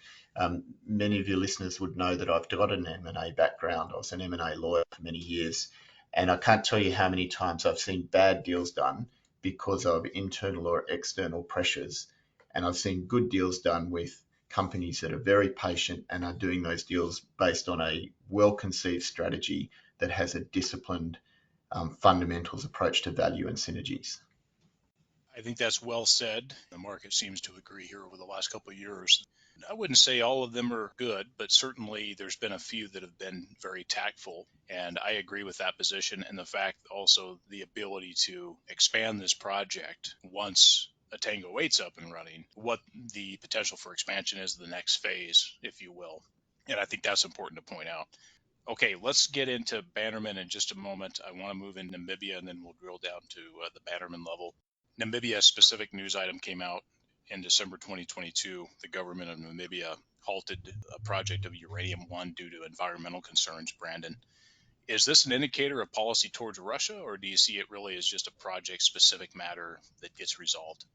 many of your listeners would know that I've got an M&A background. I was an M&A lawyer for many years, and I can't tell you how many times I've seen bad deals done because of internal or external pressures. And I've seen good deals done with companies that are very patient and are doing those deals based on a well-conceived strategy that has a disciplined fundamentals approach to value and synergies. I think that's well said. The market seems to agree here over the last couple of years. I wouldn't say all of them are good, but certainly there's been a few that have been very tactful. And I agree with that position, and the fact also the ability to expand this project once Etango 8's up and running, what the potential for expansion is the next phase, if you will. And I think that's important to point out. Okay, let's get into Bannerman in just a moment. I want to move into Namibia, and then we'll drill down to the Bannerman level. Namibia specific news item came out in December 2022. The government of Namibia halted a project of Uranium 1 due to environmental concerns. Brandon, is this an indicator of policy towards Russia, or do you see it really as just a project specific matter that gets resolved?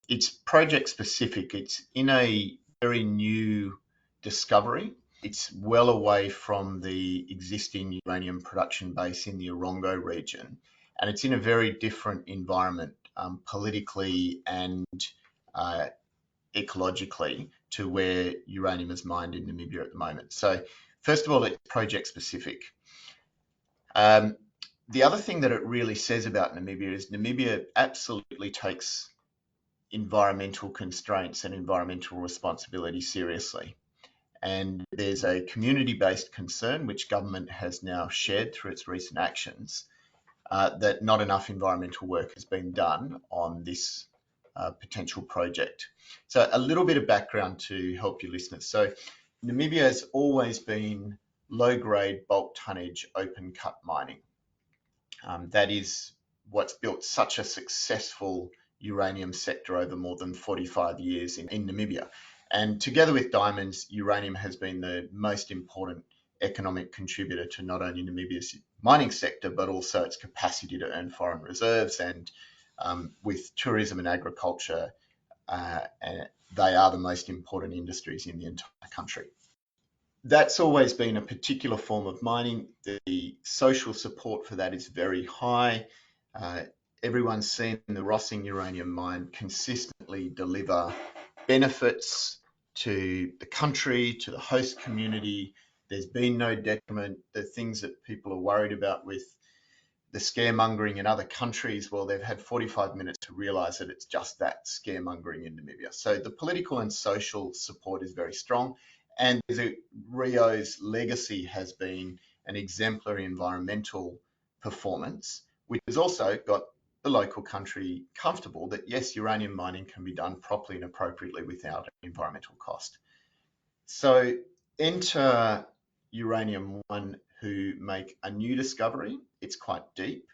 It's project specific. It's in a very new discovery. It's well away from the existing uranium production base in the Orongo region, and it's in a very different environment politically and ecologically to where uranium is mined in Namibia at the moment. So first of all, it's project specific. The other thing that it really says about Namibia is Namibia absolutely takes environmental constraints and environmental responsibility seriously. And there's a community-based concern, which government has now shared through its recent actions, that not enough environmental work has been done on this potential project. So a little bit of background to help your listeners. So Namibia has always been low-grade bulk tonnage open cut mining. That is what's built such a successful uranium sector over more than 45 years in Namibia. And together with diamonds, uranium has been the most important economic contributor to not only Namibia's mining sector, but also its capacity to earn foreign reserves. And with tourism and agriculture, they are the most important industries in the entire country. That's always been a particular form of mining. The social support for that is very high. Everyone's seen the Rossing uranium mine consistently deliver benefits to the country, to the host community. There's been no detriment. The things that people are worried about with the scaremongering in other countries, well, they've had 45 minutes to realise that it's just that, scaremongering in Namibia. So the political and social support is very strong. And Rio's legacy has been an exemplary environmental performance, which has also got the local country comfortable that, yes, uranium mining can be done properly and appropriately without environmental cost. So enter Uranium One, who make a new discovery. It's quite deep,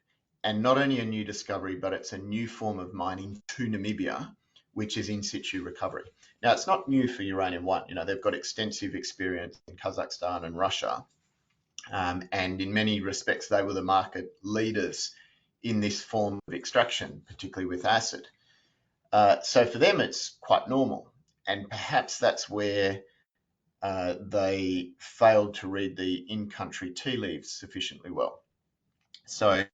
and not only a new discovery, but it's a new form of mining to Namibia, which is in situ recovery. Now, it's not new for Uranium One. You know, they've got extensive experience in Kazakhstan and Russia, and in many respects, they were the market leaders in this form of extraction, particularly with acid. So for them, it's quite normal, and perhaps that's where they failed to read the in-country tea leaves sufficiently well. So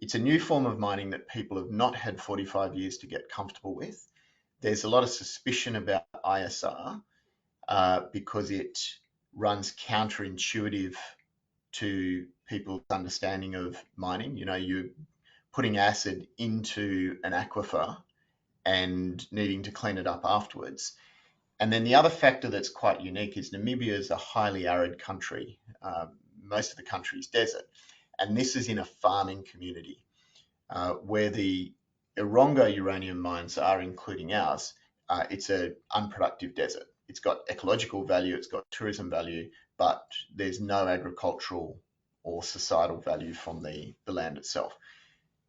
it's a new form of mining that people have not had 45 years to get comfortable with. There's a lot of suspicion about ISR because it runs counterintuitive to people's understanding of mining. You know, you're putting acid into an aquifer and needing to clean it up afterwards. And then the other factor that's quite unique is Namibia is a highly arid country. Most of the country is desert. And this is in a farming community where the Eronga uranium mines are, including ours. It's an unproductive desert. It's got ecological value, it's got tourism value, but there's no agricultural or societal value from the land itself.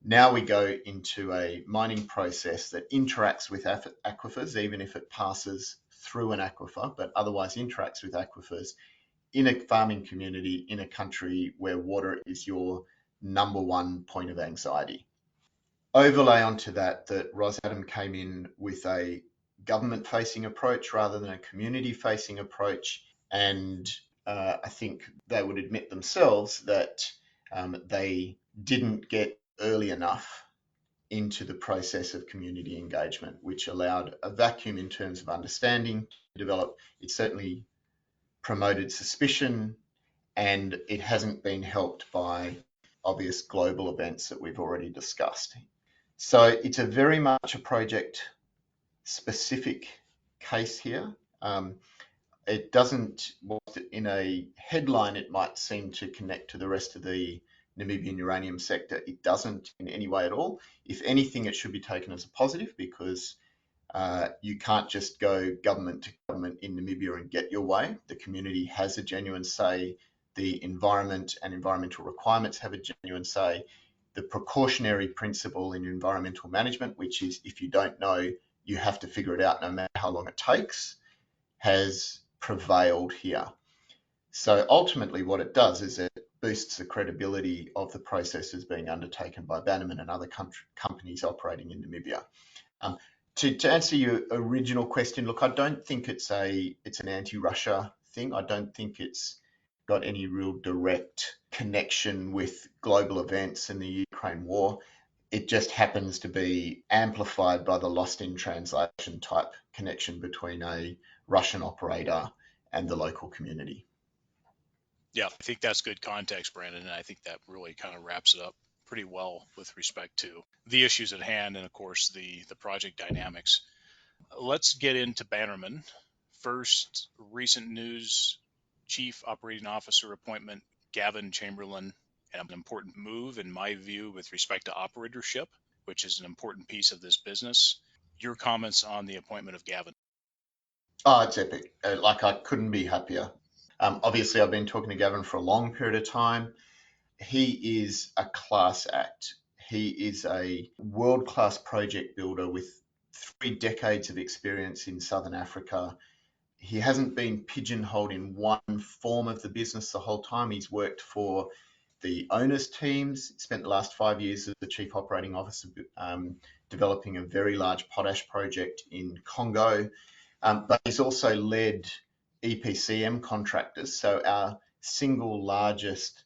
Now we go into a mining process that interacts with aquifers, even if it passes through an aquifer, but otherwise interacts with aquifers in a farming community in a country where water is your number one point of anxiety. Overlay onto that Rosatom came in with a government-facing approach rather than a community-facing approach, and I think they would admit themselves that they didn't get early enough into the process of community engagement, which allowed a vacuum in terms of understanding to develop. It certainly promoted suspicion, and it hasn't been helped by obvious global events that we've already discussed. So it's a very much a project specific case here. It doesn't, in a headline, it might seem to connect to the rest of the Namibian uranium sector. It doesn't in any way at all. If anything, it should be taken as a positive because you can't just go government to government in Namibia and get your way. The community has a genuine say. The environment and environmental requirements have a genuine say. The precautionary principle in environmental management, which is if you don't know, you have to figure it out no matter how long it takes, has prevailed here. So ultimately what it does is it boosts the credibility of the processes being undertaken by Bannerman and other companies operating in Namibia. To answer your original question, look, I don't think it's an anti-Russia thing. I don't think it's got any real direct connection with global events and the Ukraine war. It just happens to be amplified by the lost in translation type connection between a Russian operator and the local community. Yeah, I think that's good context, Brandon, and I think that really kind of wraps it up pretty well with respect to the issues at hand and, of course, the project dynamics. Let's get into Bannerman. First, recent news, Chief Operating Officer appointment, Gavin Chamberlain, an important move, in my view, with respect to operatorship, which is an important piece of this business. Your comments on the appointment of Gavin? Oh, it's epic. Like I couldn't be happier. Obviously, I've been talking to Gavin for a long period of time. he is a class act. He is a world-class project builder with 3 decades of experience in Southern Africa. He hasn't been pigeonholed in one form of the business the whole time. He's worked for the owners' teams, spent the last 5 years as the chief operating officer, developing a very large potash project in Congo. But he's also led EPCM contractors. So our single largest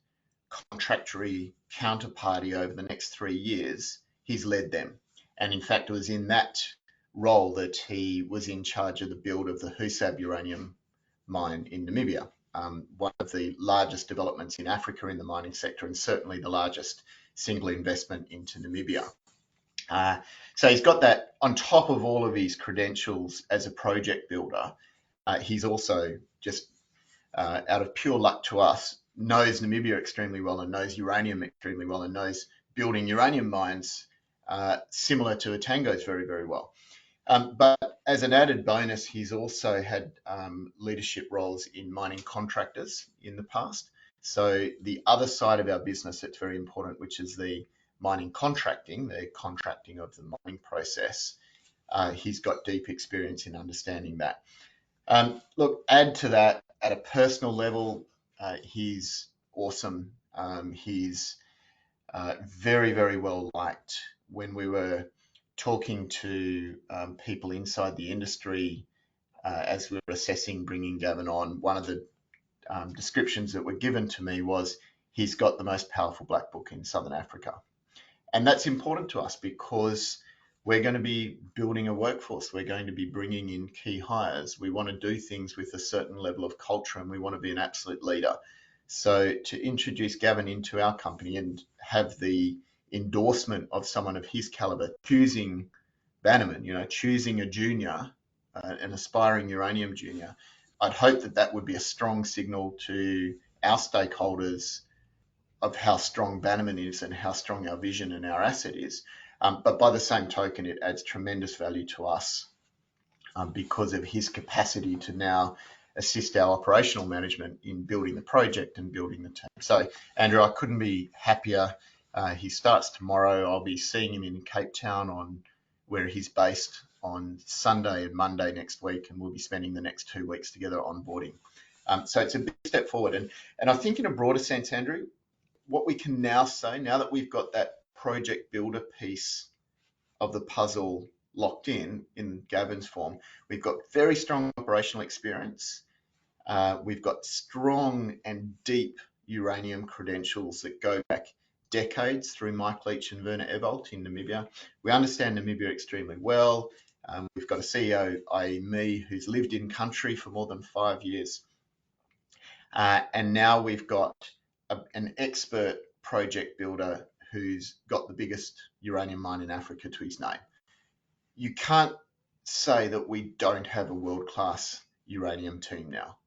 contractory counterparty over the next 3 years, he's led them. And in fact, it was in that role that he was in charge of the build of the Husab uranium mine in Namibia, one of the largest developments in Africa in the mining sector, and certainly the largest single investment into Namibia. So he's got that on top of all of his credentials as a project builder. He's also just out of pure luck to us, knows Namibia extremely well and knows uranium extremely well and knows building uranium mines similar to Etango's very, very well. But as an added bonus, he's also had leadership roles in mining contractors in the past. So the other side of our business that's very important, which is the mining contracting, the contracting of the mining process, he's got deep experience in understanding that. Look, add to that at a personal level, he's awesome. He's very, very well liked. When we were talking to people inside the industry as we were assessing bringing Gavin on, one of the descriptions that were given to me was he's got the most powerful black book in Southern Africa. And that's important to us because we're going to be building a workforce. We're going to be bringing in key hires. We want to do things with a certain level of culture and we want to be an absolute leader. So to introduce Gavin into our company and have the endorsement of someone of his caliber, choosing Bannerman, choosing a junior, an aspiring uranium junior, I'd hope that that would be a strong signal to our stakeholders of how strong Bannerman is and how strong our vision and our asset is. But by the same token, it adds tremendous value to us because of his capacity to now assist our operational management in building the project and building the team. So, Andrew, I couldn't be happier. He starts tomorrow. I'll be seeing him in Cape Town where he's based on Sunday and Monday next week, and we'll be spending the next 2 weeks together onboarding. So it's a big step forward. And I think in a broader sense, Andrew, what we can now say, now that we've got that project builder piece of the puzzle locked in Gavin's form, we've got very strong operational experience. We've got strong and deep uranium credentials that go back decades through Mike Leach and Werner Ewald in Namibia. We understand Namibia extremely well. We've got a CEO, i.e. me, who's lived in country for more than 5 years. And now we've got an expert project builder who's got the biggest uranium mine in Africa to his name. You can't say that we don't have a world-class uranium team now.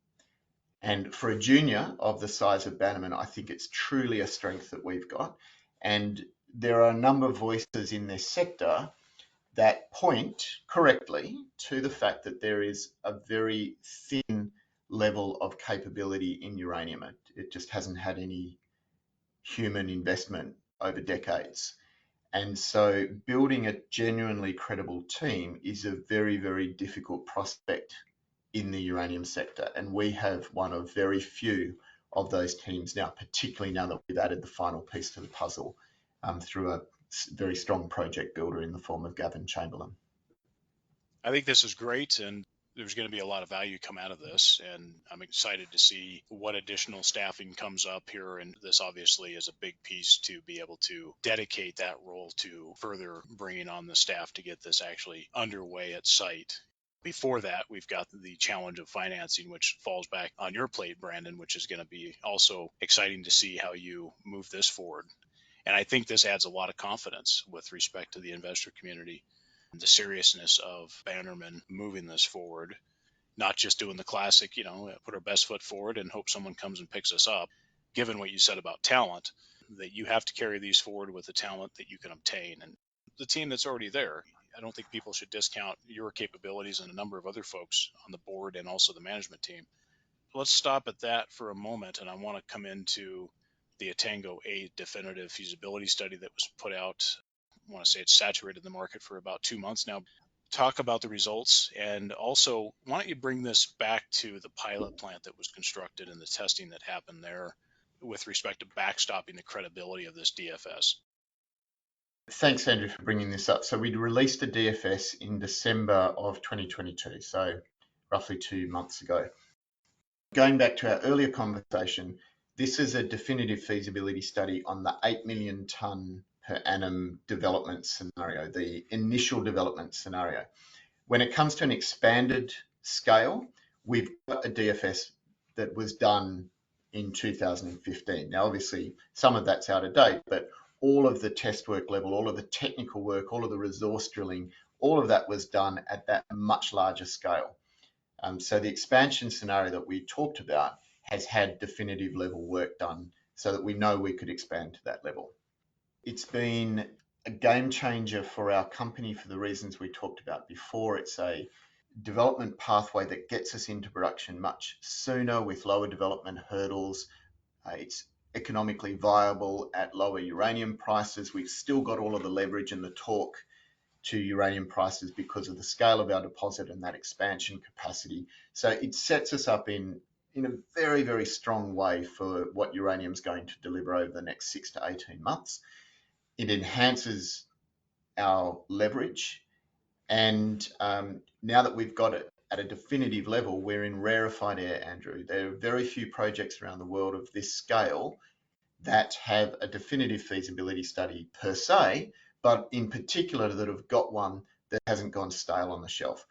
And for a junior of the size of Bannerman, I think it's truly a strength that we've got. And there are a number of voices in this sector that point correctly to the fact that there is a very thin level of capability in uranium. It just hasn't had any human investment over decades. And so building a genuinely credible team is a very, very difficult prospect in the uranium sector. And we have one of very few of those teams now, particularly now that we've added the final piece to the puzzle through a very strong project builder in the form of Gavin Chamberlain. I think this is great, and there's going to be a lot of value come out of this, and I'm excited to see what additional staffing comes up here. And this obviously is a big piece to be able to dedicate that role to further bringing on the staff to get this actually underway at site. Before that, we've got the challenge of financing, which falls back on your plate, Brandon, which is going to be also exciting to see how you move this forward. And I think this adds a lot of confidence with respect to the investor community, the seriousness of Bannerman moving this forward, not just doing the classic, put our best foot forward and hope someone comes and picks us up. Given what you said about talent, that you have to carry these forward with the talent that you can obtain and the team that's already there. I don't think people should discount your capabilities and a number of other folks on the board and also the management team. Let's stop at that for a moment, and I want to come into the Etango A definitive feasibility study that was put out. I want to say it's saturated the market for about 2 months now. Talk about the results, and also why don't you bring this back to the pilot plant that was constructed and the testing that happened there with respect to backstopping the credibility of this DFS? Thanks, Andrew, for bringing this up. So we released the DFS in December of 2022, so roughly 2 months ago. Going back to our earlier conversation, this is a definitive feasibility study on the 8 million tonne per annum development scenario, the initial development scenario. When it comes to an expanded scale, we've got a DFS that was done in 2015. Now, obviously, some of that's out of date, but all of the test work level, all of the technical work, all of the resource drilling, all of that was done at that much larger scale. So the expansion scenario that we talked about has had definitive level work done so that we know we could expand to that level. It's been a game changer for our company for the reasons we talked about before. It's a development pathway that gets us into production much sooner with lower development hurdles. It's economically viable at lower uranium prices. We've still got all of the leverage and the torque to uranium prices because of the scale of our deposit and that expansion capacity. So it sets us up in a very, very strong way for what uranium is going to deliver over the next 6 to 18 months. It enhances our leverage. And now that we've got it at a definitive level, we're in rarefied air, Andrew. There are very few projects around the world of this scale that have a definitive feasibility study per se, but in particular that have got one that hasn't gone stale on the shelf.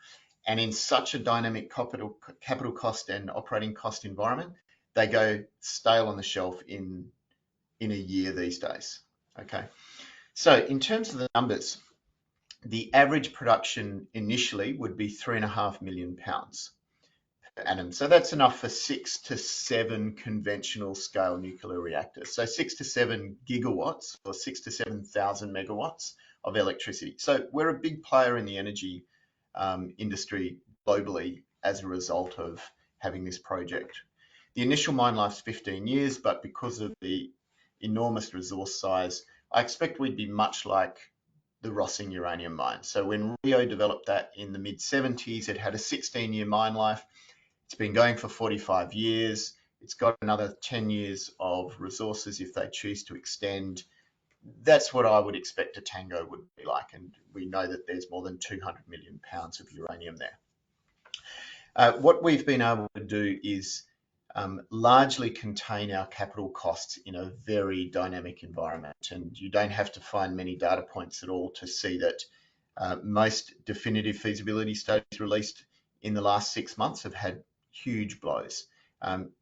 And in such a dynamic capital cost and operating cost environment, they go stale on the shelf in a year these days. Okay. So in terms of the numbers, the average production initially would be 3.5 million pounds per annum. So that's enough for 6 to 7 conventional scale nuclear reactors. So 6 to 7 gigawatts or 6 to 7,000 megawatts of electricity. So we're a big player in the energy industry globally as a result of having this project. The initial mine life is 15 years, but because of the enormous resource size, I expect we'd be much like the Rossing uranium mine. So when Rio developed that in the mid-70s, it had a 16-year mine life. It's been going for 45 years. It's got another 10 years of resources if they choose to extend. That's what I would expect a Tango would be like. And we know that there's more than 200 million pounds of uranium there. What we've been able to do is largely contain our capital costs in a very dynamic environment. And you don't have to find many data points at all to see that most definitive feasibility studies released in the last 6 months have had huge blows.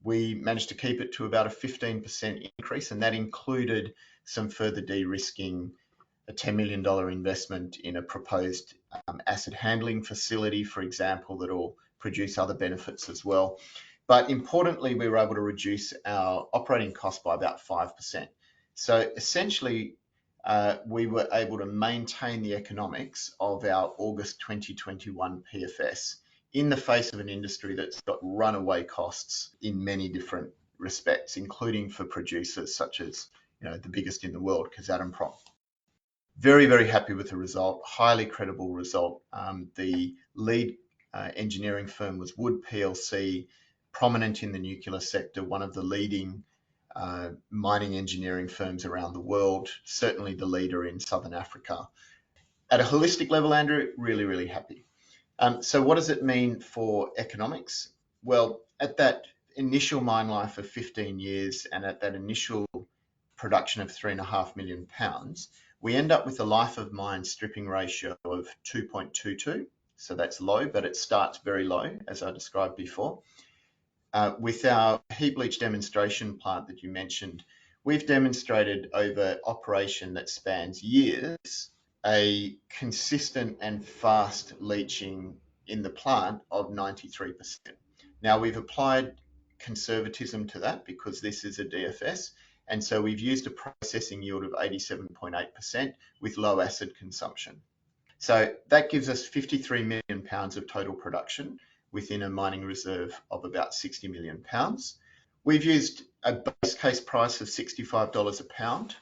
We managed to keep it to about a 15% increase, and that included some further de-risking, a $10 million investment in a proposed acid handling facility, for example, that will produce other benefits as well. But importantly, we were able to reduce our operating cost by about 5%. So essentially, we were able to maintain the economics of our August 2021 PFS in the face of an industry that's got runaway costs in many different respects, including for producers such as the biggest in the world, Kazatomprom. Very, very happy with the result, highly credible result. The lead engineering firm was Wood PLC, prominent in the nuclear sector, one of the leading mining engineering firms around the world, certainly the leader in Southern Africa. At a holistic level, Andrew, really, really happy. So what does it mean for economics? Well, at that initial mine life of 15 years and at that initial production of 3.5 million pounds, we end up with a life of mine stripping ratio of 2.22. So that's low, but it starts very low, as I described before. With our heap leach demonstration plant that you mentioned, we've demonstrated over operation that spans years a consistent and fast leaching in the plant of 93%. Now, we've applied conservatism to that because this is a DFS, and so we've used a processing yield of 87.8% with low acid consumption. So that gives us 53 million pounds of total production within a mining reserve of about 60 million pounds. We've used a base case price of $65 a pound.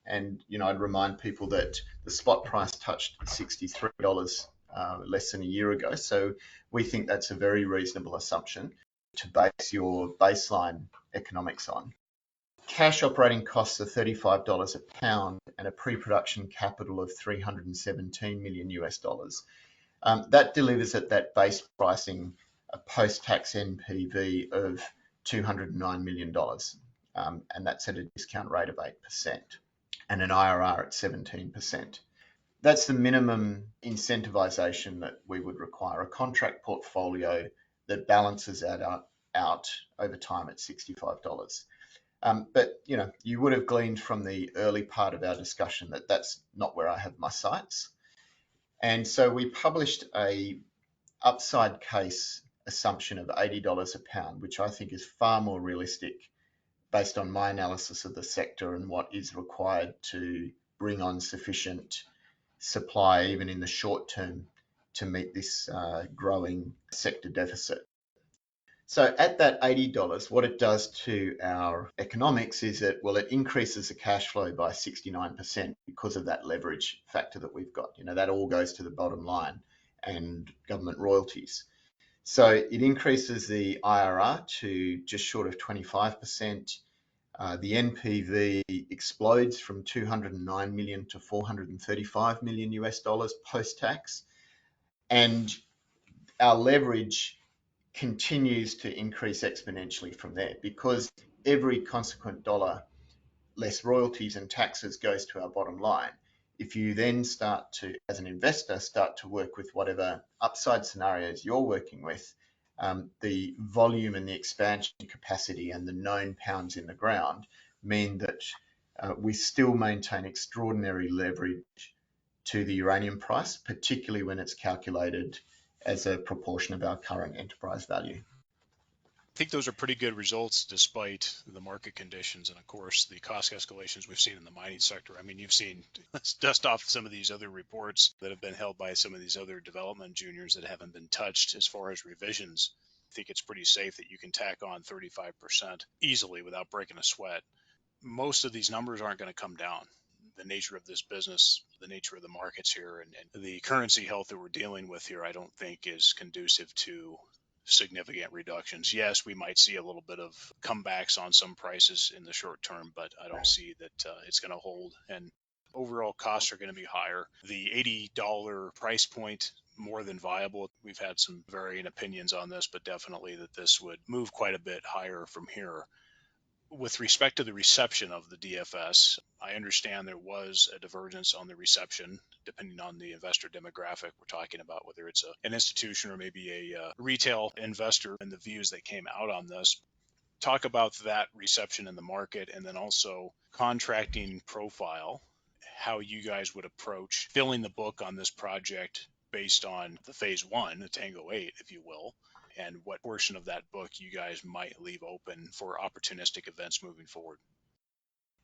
And, I'd remind people that the spot price touched $63 less than a year ago. So we think that's a very reasonable assumption to base your baseline economics on. Cash operating costs are $35 a pound and a pre-production capital of $317 million US dollars. That delivers at that base pricing a post-tax NPV of $209 million. And that's at a discount rate of 8% and an IRR at 17%. That's the minimum incentivization that we would require, a contract portfolio that balances that out over time at $65. But you would have gleaned from the early part of our discussion that that's not where I have my sights. And so we published a upside case assumption of $80 a pound, which I think is far more realistic based on my analysis of the sector and what is required to bring on sufficient supply, even in the short term, to meet this growing sector deficit. So at that $80, what it does to our economics is that, well, it increases the cash flow by 69% because of that leverage factor that we've got. That all goes to the bottom line and government royalties. So it increases the IRR to just short of 25%. The NPV explodes from 209 million to 435 million US dollars post-tax. And our leverage continues to increase exponentially from there because every consequent dollar less royalties and taxes goes to our bottom line. If you then start to, as an investor, start to work with whatever upside scenarios you're working with, the volume and the expansion capacity and the known pounds in the ground mean that we still maintain extraordinary leverage to the uranium price, particularly when it's calculated as a proportion of our current enterprise value. I think those are pretty good results despite the market conditions and, of course, the cost escalations we've seen in the mining sector. I mean, you've seen, let's dust off some of these other reports that have been held by some of these other development juniors that haven't been touched as far as revisions. I think it's pretty safe that you can tack on 35% easily without breaking a sweat. Most of these numbers aren't going to come down. The nature of this business, the nature of the markets here, and the currency health that we're dealing with here, I don't think is conducive to significant reductions. Yes, we might see a little bit of comebacks on some prices in the short term, but I don't see that it's going to hold. And overall costs are going to be higher. The $80 price point, more than viable. We've had some varying opinions on this, but definitely that this would move quite a bit higher from here. With respect to the reception of the DFS, I understand there was a divergence on the reception, depending on the investor demographic we're talking about, whether it's an institution or maybe a retail investor, and the views that came out on this. Talk about that reception in the market, and then also contracting profile, how you guys would approach filling the book on this project based on the phase one, the Tango 8, if you will, and what portion of that book you guys might leave open for opportunistic events moving forward.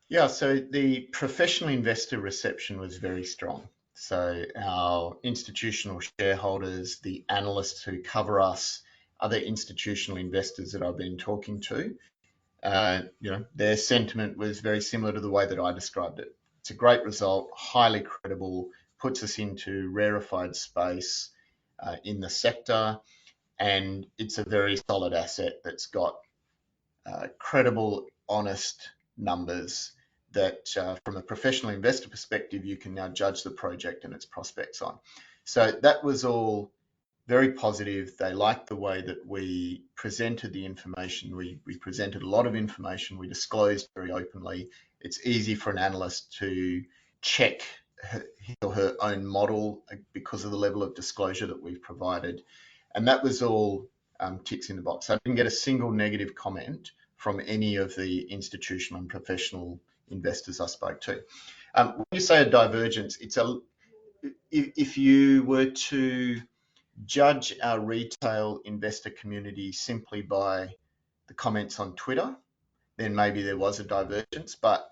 Yeah, so the professional investor reception was very strong. So our institutional shareholders, the analysts who cover us, other institutional investors that I've been talking to, their sentiment was very similar to the way that I described it. It's a great result, highly credible, puts us into rarefied space in the sector, and it's a very solid asset that's got credible, honest numbers that from a professional investor perspective, you can now judge the project and its prospects on. So that was all very positive. They liked the way that we presented the information. We presented a lot of information. We disclosed very openly. It's easy for an analyst to check his or her own model because of the level of disclosure that we've provided. And that was all ticks in the box. I didn't get a single negative comment from any of the institutional and professional investors I spoke to. When you say a divergence, if you were to judge our retail investor community simply by the comments on Twitter, then maybe there was a divergence, but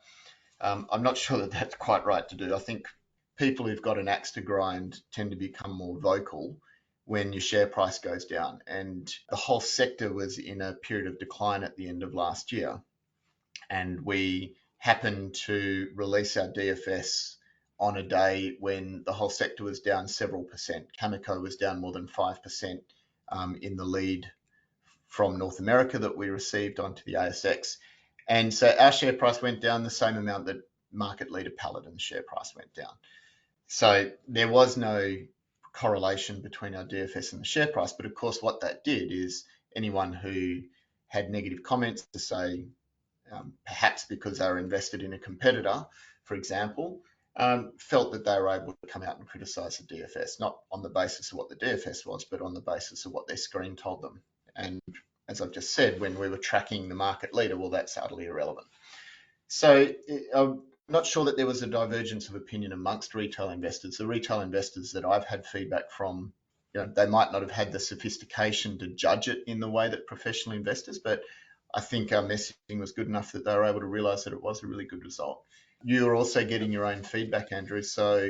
I'm not sure that that's quite right to do. I think people who've got an axe to grind tend to become more vocal when your share price goes down. And the whole sector was in a period of decline at the end of last year. and we happened to release our DFS on a day when the whole sector was down several percent. Cameco was down more than 5% in the lead from North America that we received onto the ASX. And so our share price went down the same amount that market leader Paladin's share price went down. So there was no correlation between our DFS and the share price. But of course, what that did is anyone who had negative comments to say, perhaps because they were invested in a competitor, for example, felt that they were able to come out and criticise the DFS, not on the basis of what the DFS was, but on the basis of what their screen told them. And as I've just said, when we were tracking the market leader, well, that's utterly irrelevant. So I'm not sure that there was a divergence of opinion amongst retail investors. The retail investors that I've had feedback from, they might not have had the sophistication to judge it in the way that professional investors, but I think our messaging was good enough that they were able to realise that it was a really good result. You're also getting your own feedback, Andrew, so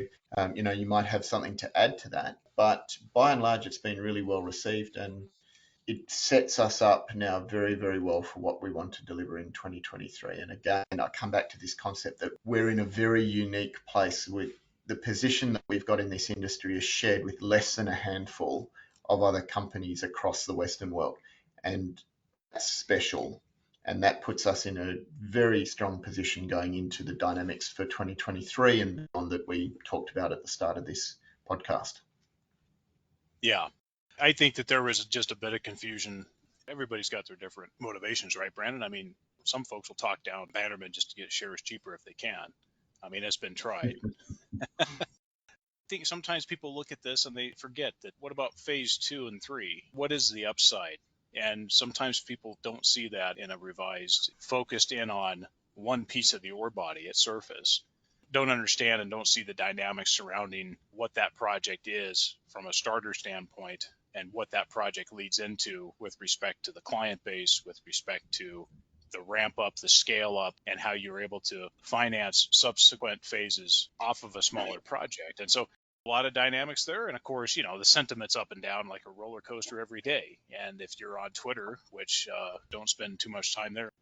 you might have something to add to that. But by and large, it's been really well received, and it sets us up now very, very well for what we want to deliver in 2023. And again, I come back to this concept that we're in a very unique place. With the position that we've got in this industry is shared with less than a handful of other companies across the Western world. And that's special. And that puts us in a very strong position going into the dynamics for 2023 and beyond that we talked about at the start of this podcast. Yeah, I think that there was just a bit of confusion. Everybody's got their different motivations, right, Brandon? I mean, some folks will talk down Bannerman just to get shares cheaper if they can. I mean, it's been tried. I think sometimes people look at this and they forget that what about phase 2 and 3? What is the upside? And sometimes people don't see that in a revised, focused in on one piece of the ore body at surface. Don't understand and don't see the dynamics surrounding what that project is from a starter standpoint and what that project leads into with respect to the client base, with respect to the ramp up, the scale up, and how you're able to finance subsequent phases off of a smaller project. And so a lot of dynamics there. And of course, the sentiment's up and down like a roller coaster every day. And if you're on Twitter, which don't spend too much time there,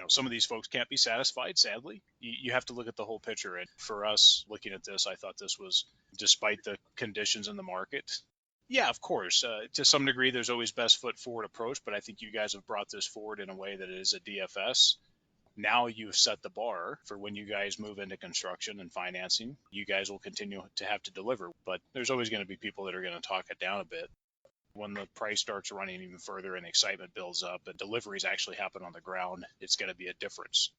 some of these folks can't be satisfied, sadly. You have to look at the whole picture. And for us looking at this, I thought this was, despite the conditions in the market, yeah, of course, to some degree, there's always best foot forward approach. But I think you guys have brought this forward in a way that it is a DFS. Now you've set the bar for when you guys move into construction and financing. You guys will continue to have to deliver, but there's always going to be people that are going to talk it down a bit. When the price starts running even further and excitement builds up and deliveries actually happen on the ground, it's going to be a difference.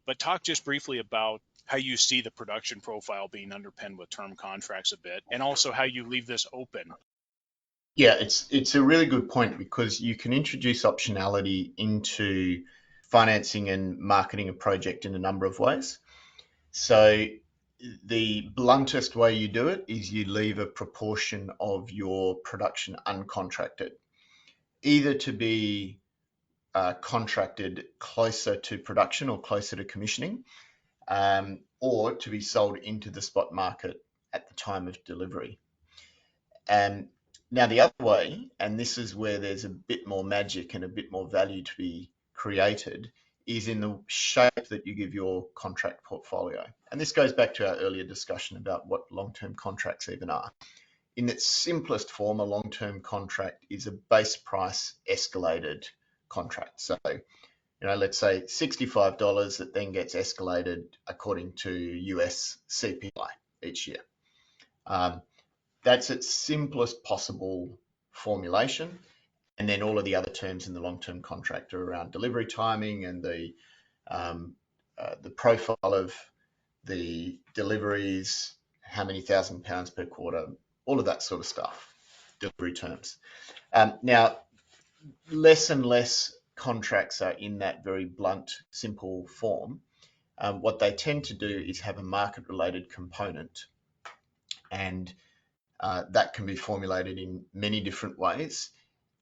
But talk just briefly about how you see the production profile being underpinned with term contracts a bit, and also how you leave this open. Yeah, it's a really good point because you can introduce optionality into financing and marketing a project in a number of ways. So the bluntest way you do it is you leave a proportion of your production uncontracted, either to be contracted closer to production or closer to commissioning, or to be sold into the spot market at the time of delivery. And now the other way, and this is where there's a bit more magic and a bit more value to be created, is in the shape that you give your contract portfolio. And this goes back to our earlier discussion about what long-term contracts even are. In its simplest form, a long-term contract is a base price escalated contract. So, let's say $65 that then gets escalated according to US CPI each year. That's its simplest possible formulation. And then all of the other terms in the long-term contract are around delivery timing and the profile of the deliveries, how many £1,000 per quarter, all of that sort of stuff, delivery terms. Now, less and less contracts are in that very blunt, simple form. What they tend to do is have a market-related component, and that can be formulated in many different ways.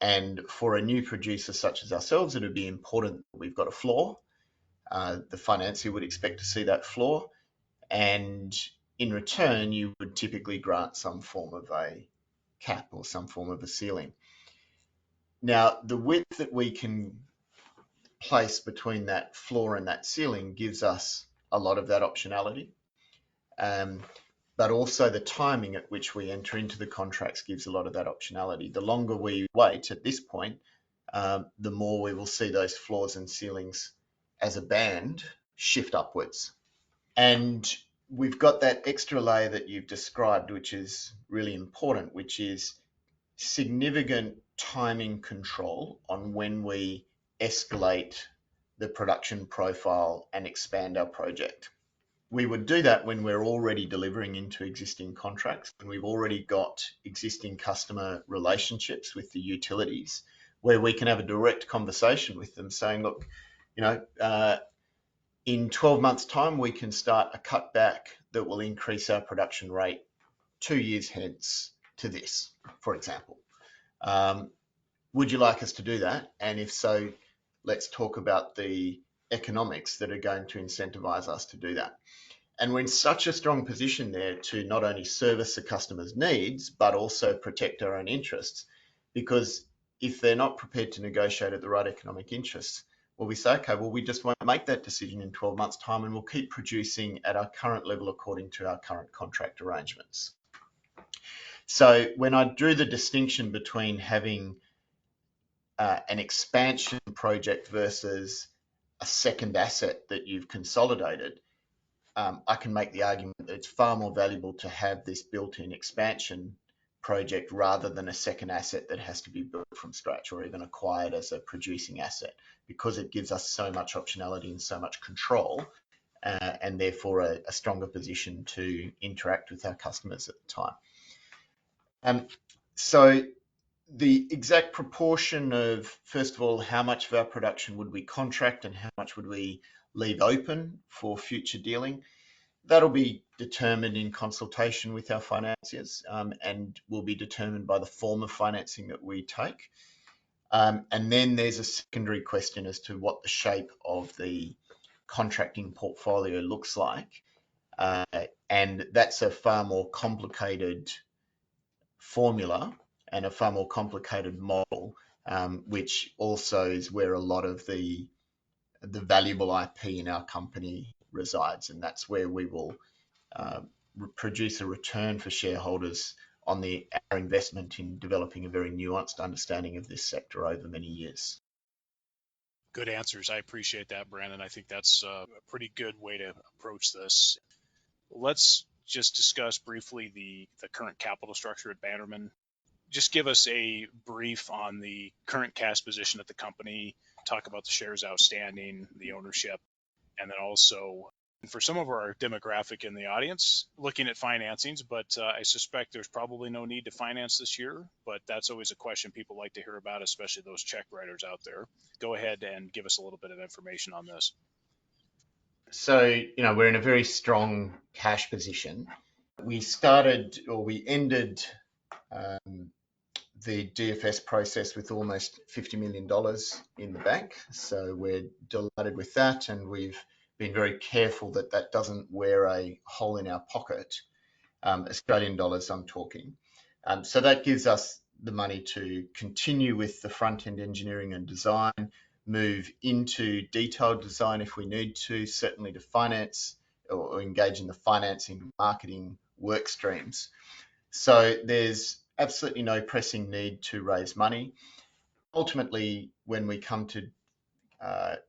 And for a new producer such as ourselves, it would be important that we've got a floor. The financier would expect to see that floor. And in return, you would typically grant some form of a cap or some form of a ceiling. Now, the width that we can place between that floor and that ceiling gives us a lot of that optionality. But also the timing at which we enter into the contracts gives a lot of that optionality. The longer we wait at this point, the more we will see those floors and ceilings as a band shift upwards. And we've got that extra layer that you've described, which is really important, which is significant timing control on when we escalate the production profile and expand our project. We would do that when we're already delivering into existing contracts, and we've already got existing customer relationships with the utilities, where we can have a direct conversation with them saying, look, in 12 months' time, we can start a cutback that will increase our production rate 2 years hence to this, for example. Would you like us to do that? And if so, let's talk about the economics that are going to incentivize us to do that. And we're in such a strong position there to not only service the customer's needs, but also protect our own interests. Because if they're not prepared to negotiate at the right economic interests, well, we say, okay, well, we just won't make that decision in 12 months' time, and we'll keep producing at our current level according to our current contract arrangements. So when I drew the distinction between having an expansion project versus a second asset that you've consolidated, I can make the argument that it's far more valuable to have this built-in expansion project rather than a second asset that has to be built from scratch or even acquired as a producing asset, because it gives us so much optionality and so much control, and therefore a stronger position to interact with our customers at the time. So the exact proportion of, first of all, how much of our production would we contract and how much would we leave open for future dealing, that'll be determined in consultation with our financiers, and will be determined by the form of financing that we take. And then there's a secondary question as to what the shape of the contracting portfolio looks like. And that's a far more complicated formula and a far more complicated model, which also is where a lot of the valuable IP in our company resides. And that's where we will produce a return for shareholders on our investment in developing a very nuanced understanding of this sector over many years. Good answers. I appreciate that, Brandon. I think that's a pretty good way to approach this. Let's just discuss briefly the current capital structure at Bannerman. Just give us a brief on the current cash position at the company, talk about the shares outstanding, the ownership, and then also for some of our demographic in the audience, looking at financings, but I suspect there's probably no need to finance this year, but that's always a question people like to hear about, especially those check writers out there. Go ahead and give us a little bit of information on this. So, we're in a very strong cash position. We ended the DFS process with almost $50 million in the bank. So we're delighted with that, and we've been very careful that that doesn't wear a hole in our pocket, Australian dollars I'm talking. So that gives us the money to continue with the front-end engineering and design, move into detailed design if we need to, certainly to finance or engage in the financing, marketing work streams. So there's absolutely no pressing need to raise money. Ultimately, when we come to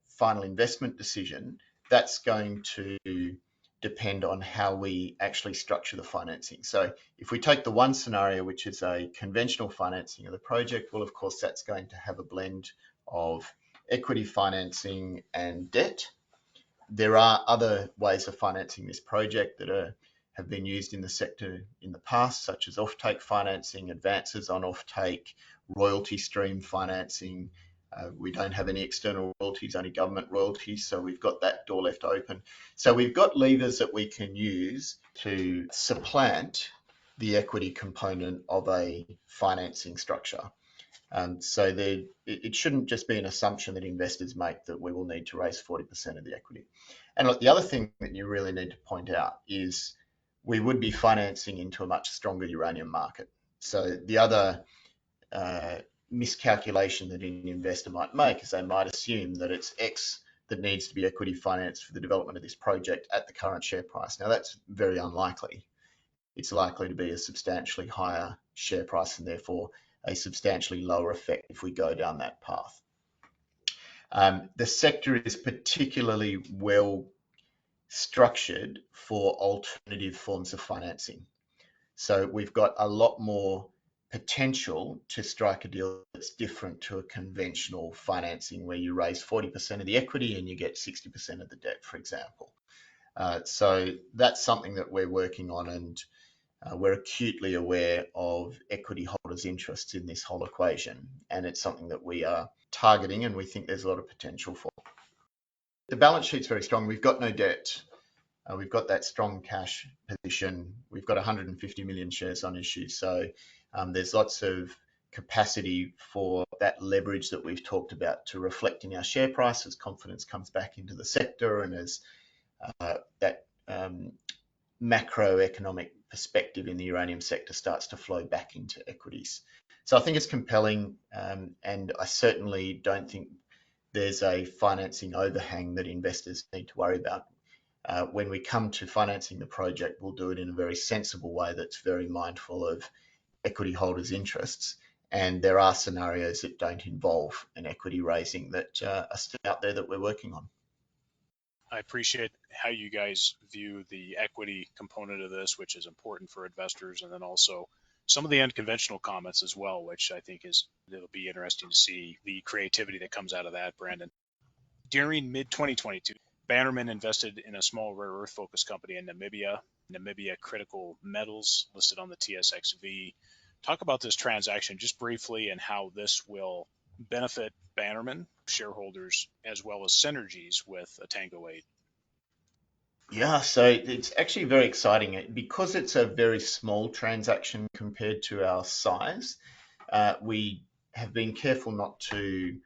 final investment decision, that's going to depend on how we actually structure the financing. So if we take the one scenario, which is a conventional financing of the project, well, of course, that's going to have a blend of equity financing and debt. There are other ways of financing this project that have been used in the sector in the past, such as offtake financing, advances on offtake, royalty stream financing. We don't have any external royalties, only government royalties, so we've got that door left open. So we've got levers that we can use to supplant the equity component of a financing structure. So it shouldn't just be an assumption that investors make that we will need to raise 40% of the equity. And look, the other thing that you really need to point out is we would be financing into a much stronger uranium market. So the other miscalculation that an investor might make is they might assume that it's X that needs to be equity financed for the development of this project at the current share price. Now, that's very unlikely. It's likely to be a substantially higher share price and therefore a substantially lower effect if we go down that path. The sector is particularly well structured for alternative forms of financing. So we've got a lot more potential to strike a deal that's different to a conventional financing where you raise 40% of the equity and you get 60% of the debt, for example. So that's something that we're working on, and we're acutely aware of equity holders' interests in this whole equation, and it's something that we are targeting and we think there's a lot of potential for. The balance sheet's very strong. We've got no debt. We've got that strong cash position. We've got 150 million shares on issue. So there's lots of capacity for that leverage that we've talked about to reflect in our share price as confidence comes back into the sector and as that macroeconomic perspective in the uranium sector starts to flow back into equities. So I think it's compelling, and I certainly don't think there's a financing overhang that investors need to worry about. When we come to financing the project, we'll do it in a very sensible way that's very mindful of equity holders' interests. And there are scenarios that don't involve an equity raising that are still out there that we're working on. I appreciate how you guys view the equity component of this, which is important for investors, and then also some of the unconventional comments as well, which I think it'll be interesting to see the creativity that comes out of that, Brandon. During mid-2022, Bannerman invested in a small rare earth focused company in Namibia, Critical Metals, listed on the TSXV. Talk about this transaction just briefly and how this will benefit Bannerman shareholders as well as synergies with Etango 8. Yeah, so it's actually very exciting because it's a very small transaction compared to our size. We have been careful not to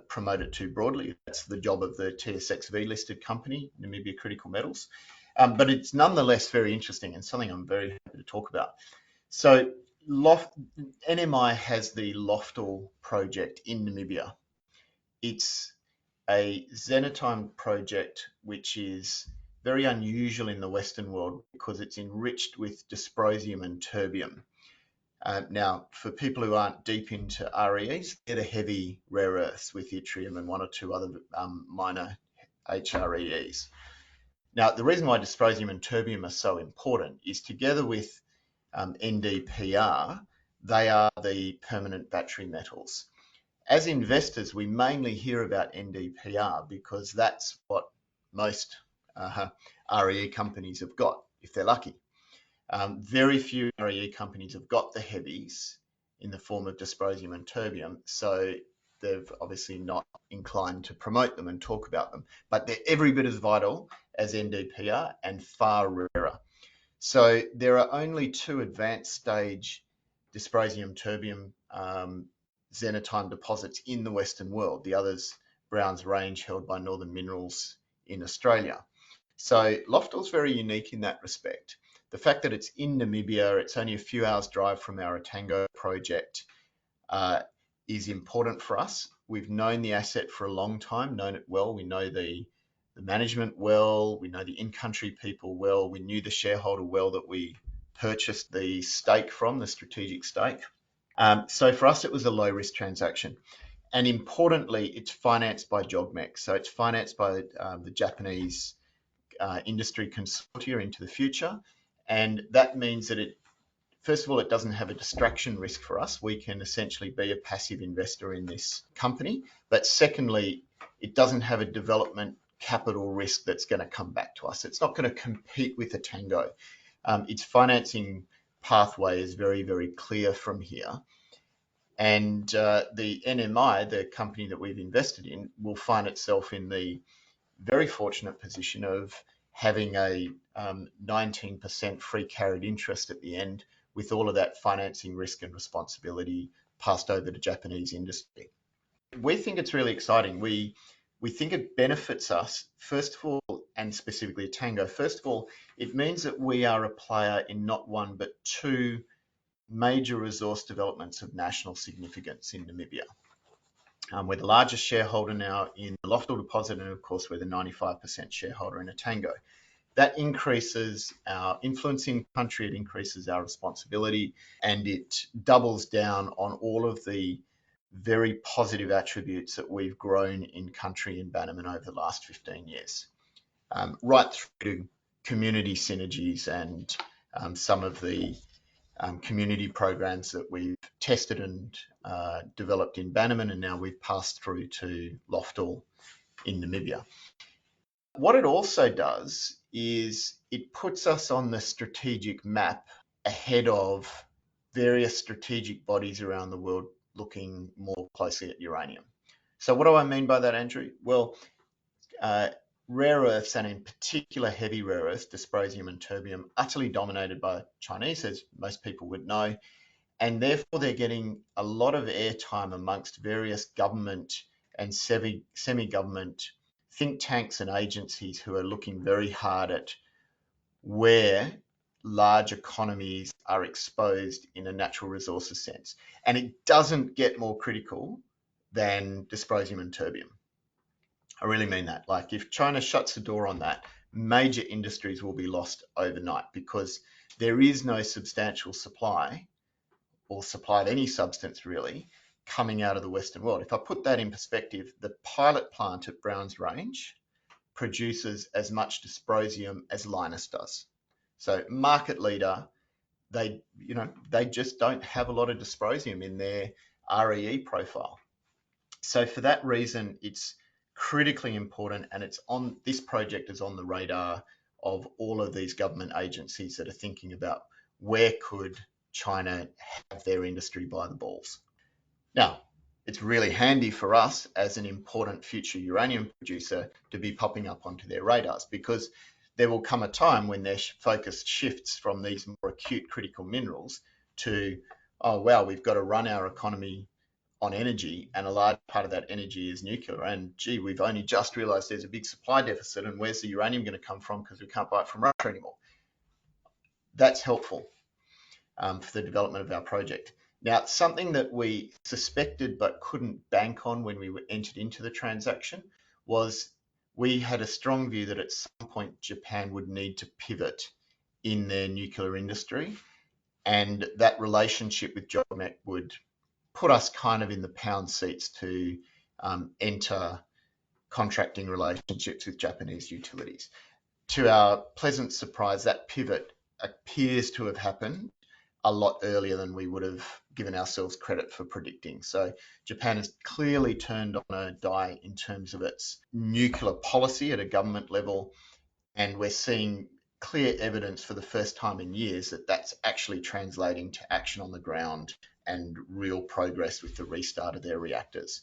promote it too broadly. That's the job of the TSXV listed company, Namibia Critical Metals. But it's nonetheless very interesting and something I'm very happy to talk about. So NMI has the Loftal project in Namibia. It's a xenotime project which is very unusual in the Western world because it's enriched with dysprosium and terbium. Now, for people who aren't deep into REEs, they're the heavy rare earths with yttrium and one or two other minor HREEs. Now, the reason why dysprosium and terbium are so important is together with NdPr, they are the permanent battery metals. As investors, we mainly hear about NdPr because that's what most REE companies have got, if they're lucky. Very few REE companies have got the heavies in the form of dysprosium and terbium, so they've obviously not inclined to promote them and talk about them. But they're every bit as vital as NdPr and far rarer. So there are only two advanced stage dysprosium terbium xenotime deposits in the Western world. The others, Browns Range, held by Northern Minerals in Australia. So Loftal's very unique in that respect. The fact that it's in Namibia, it's only a few hours drive from our Etango project, is important for us. We've known the asset for a long time, known it well. We know the management well. We know the in-country people well. We knew the shareholder well that we purchased the stake from, the strategic stake. So for us, it was a low-risk transaction. And importantly, it's financed by JOGMEC. So it's financed by the Japanese industry consortia into the future. And that means that first of all, it doesn't have a distraction risk for us. We can essentially be a passive investor in this company. But secondly, it doesn't have a development capital risk that's going to come back to us. It's not going to compete with Etango. Its financing pathway is very, very clear from here. And the NMI, the company that we've invested in, will find itself in the very fortunate position of having a 19% free carried interest at the end, with all of that financing risk and responsibility passed over to Japanese industry. We think it's really exciting. We think it benefits us, first of all, and specifically Etango. First of all, it means that we are a player in not one but two major resource developments of national significance in Namibia. We're the largest shareholder now in the Loftel deposit, and of course, we're the 95% shareholder in Etango. That increases our influence in country, it increases our responsibility, and it doubles down on all of the very positive attributes that we've grown in country in Bannerman over the last 15 years, right through to community synergies and some of the community programs that we've tested and developed in Bannerman, and now we've passed through to Loftel in Namibia. What it also does is it puts us on the strategic map ahead of various strategic bodies around the world looking more closely at uranium. So what do I mean by that, Andrew? Well, rare earths, and in particular heavy rare earths, dysprosium and terbium, utterly dominated by Chinese, as most people would know, and therefore they're getting a lot of airtime amongst various government and semi-government think tanks and agencies who are looking very hard at where large economies are exposed in a natural resources sense. And it doesn't get more critical than dysprosium and terbium. I really mean that. Like, if China shuts the door on that, major industries will be lost overnight because there is no substantial supply or supply of any substance really coming out of the Western world. If I put that in perspective, the pilot plant at Browns Range produces as much dysprosium as Lynas does. So market leader, they just don't have a lot of dysprosium in their REE profile. So for that reason, it's critically important, and this project is on the radar of all of these government agencies that are thinking about where could China have their industry by the balls. Now, it's really handy for us as an important future uranium producer to be popping up onto their radars, because there will come a time when their focus shifts from these more acute critical minerals to, oh, wow, we've got to run our economy on energy, and a large part of that energy is nuclear. And gee, we've only just realized there's a big supply deficit, and where's the uranium going to come from because we can't buy it from Russia anymore? That's helpful for the development of our project. Now, something that we suspected but couldn't bank on when we entered into the transaction was we had a strong view that at some point Japan would need to pivot in their nuclear industry, and that relationship with JOGMEC would put us kind of in the pound seats to enter contracting relationships with Japanese utilities. To our pleasant surprise, that pivot appears to have happened a lot earlier than we would have given ourselves credit for predicting. So Japan has clearly turned on a die in terms of its nuclear policy at a government level, and we're seeing clear evidence for the first time in years that that's actually translating to action on the ground and real progress with the restart of their reactors.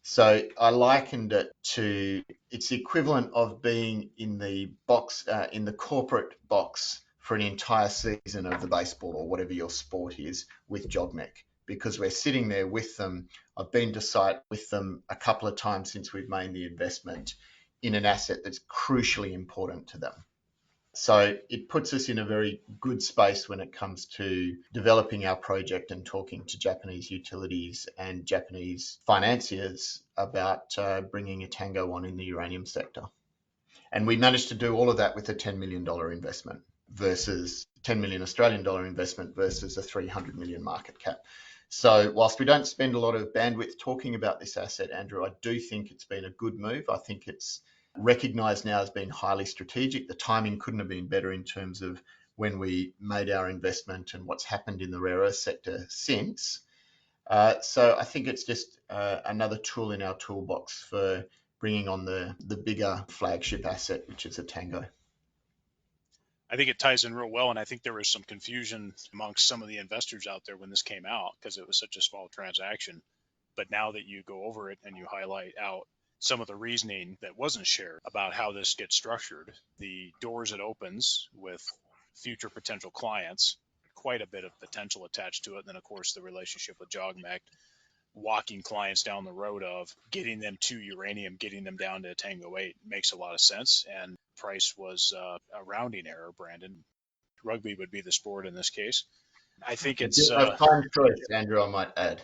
So I likened it to, it's the equivalent of being in the box, in the corporate box for an entire season of the baseball or whatever your sport is with JOGMEC, because we're sitting there with them. I've been to site with them a couple of times since we've made the investment in an asset that's crucially important to them. So it puts us in a very good space when it comes to developing our project and talking to Japanese utilities and Japanese financiers about bringing Etango on in the uranium sector. And we managed to do all of that with a $10 million investment versus $10 million Australian dollar investment versus a 300 million market cap. So whilst we don't spend a lot of bandwidth talking about this asset, Andrew, I do think it's been a good move. I think it's recognised now as being highly strategic. The timing couldn't have been better in terms of when we made our investment and what's happened in the rare earth sector since. So I think it's just another tool in our toolbox for bringing on the bigger flagship asset, which is Etango. I think it ties in real well, and I think there was some confusion amongst some of the investors out there when this came out because it was such a small transaction. But now that you go over it and you highlight out some of the reasoning that wasn't shared about how this gets structured, the doors it opens with future potential clients, quite a bit of potential attached to it. And then, of course, the relationship with JOGMEC, walking clients down the road of getting them to uranium, getting them down to Tango 8 makes a lot of sense. And price was a rounding error, Brandon. Rugby would be the sport in this case. I think A fine choice, Andrew, I might add.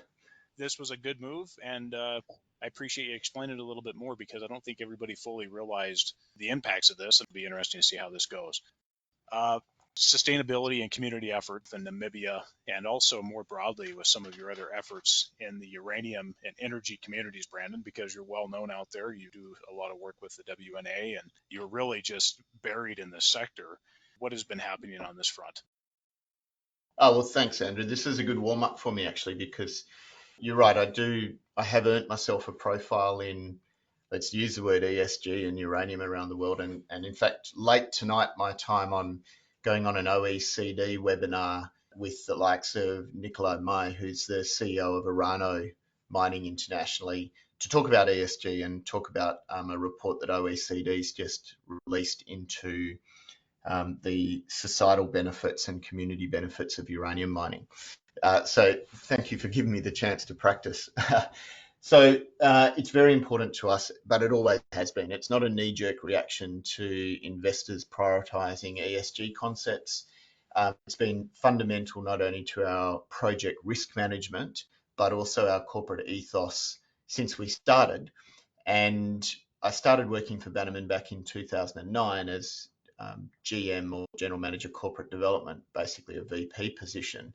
this was a good move, and I appreciate you explaining it a little bit more because I don't think everybody fully realized the impacts of this. It'll be interesting to see how this goes. Uh, Sustainability and community efforts in Namibia, and also more broadly with some of your other efforts in the uranium and energy communities, Brandon, because you're well known out there. You do a lot of work with the WNA, and you're really just buried in this sector. What has been happening on this front? Oh, well, thanks, Andrew. This is a good warm up for me, actually, because you're right. I have earned myself a profile in, let's use the word ESG and uranium around the world. And in fact, late tonight, my time on going on an OECD webinar with the likes of Niccolo Mai, who's the CEO of Urano Mining Internationally, to talk about ESG and talk about a report that OECD's just released into the societal benefits and community benefits of uranium mining. So thank you for giving me the chance to practice. So it's very important to us, but it always has been. It's not a knee-jerk reaction to investors prioritizing ESG concepts. It's been fundamental not only to our project risk management, but also our corporate ethos since we started. And I started working for Bannerman back in 2009 as GM, or General Manager Corporate Development, basically a VP position.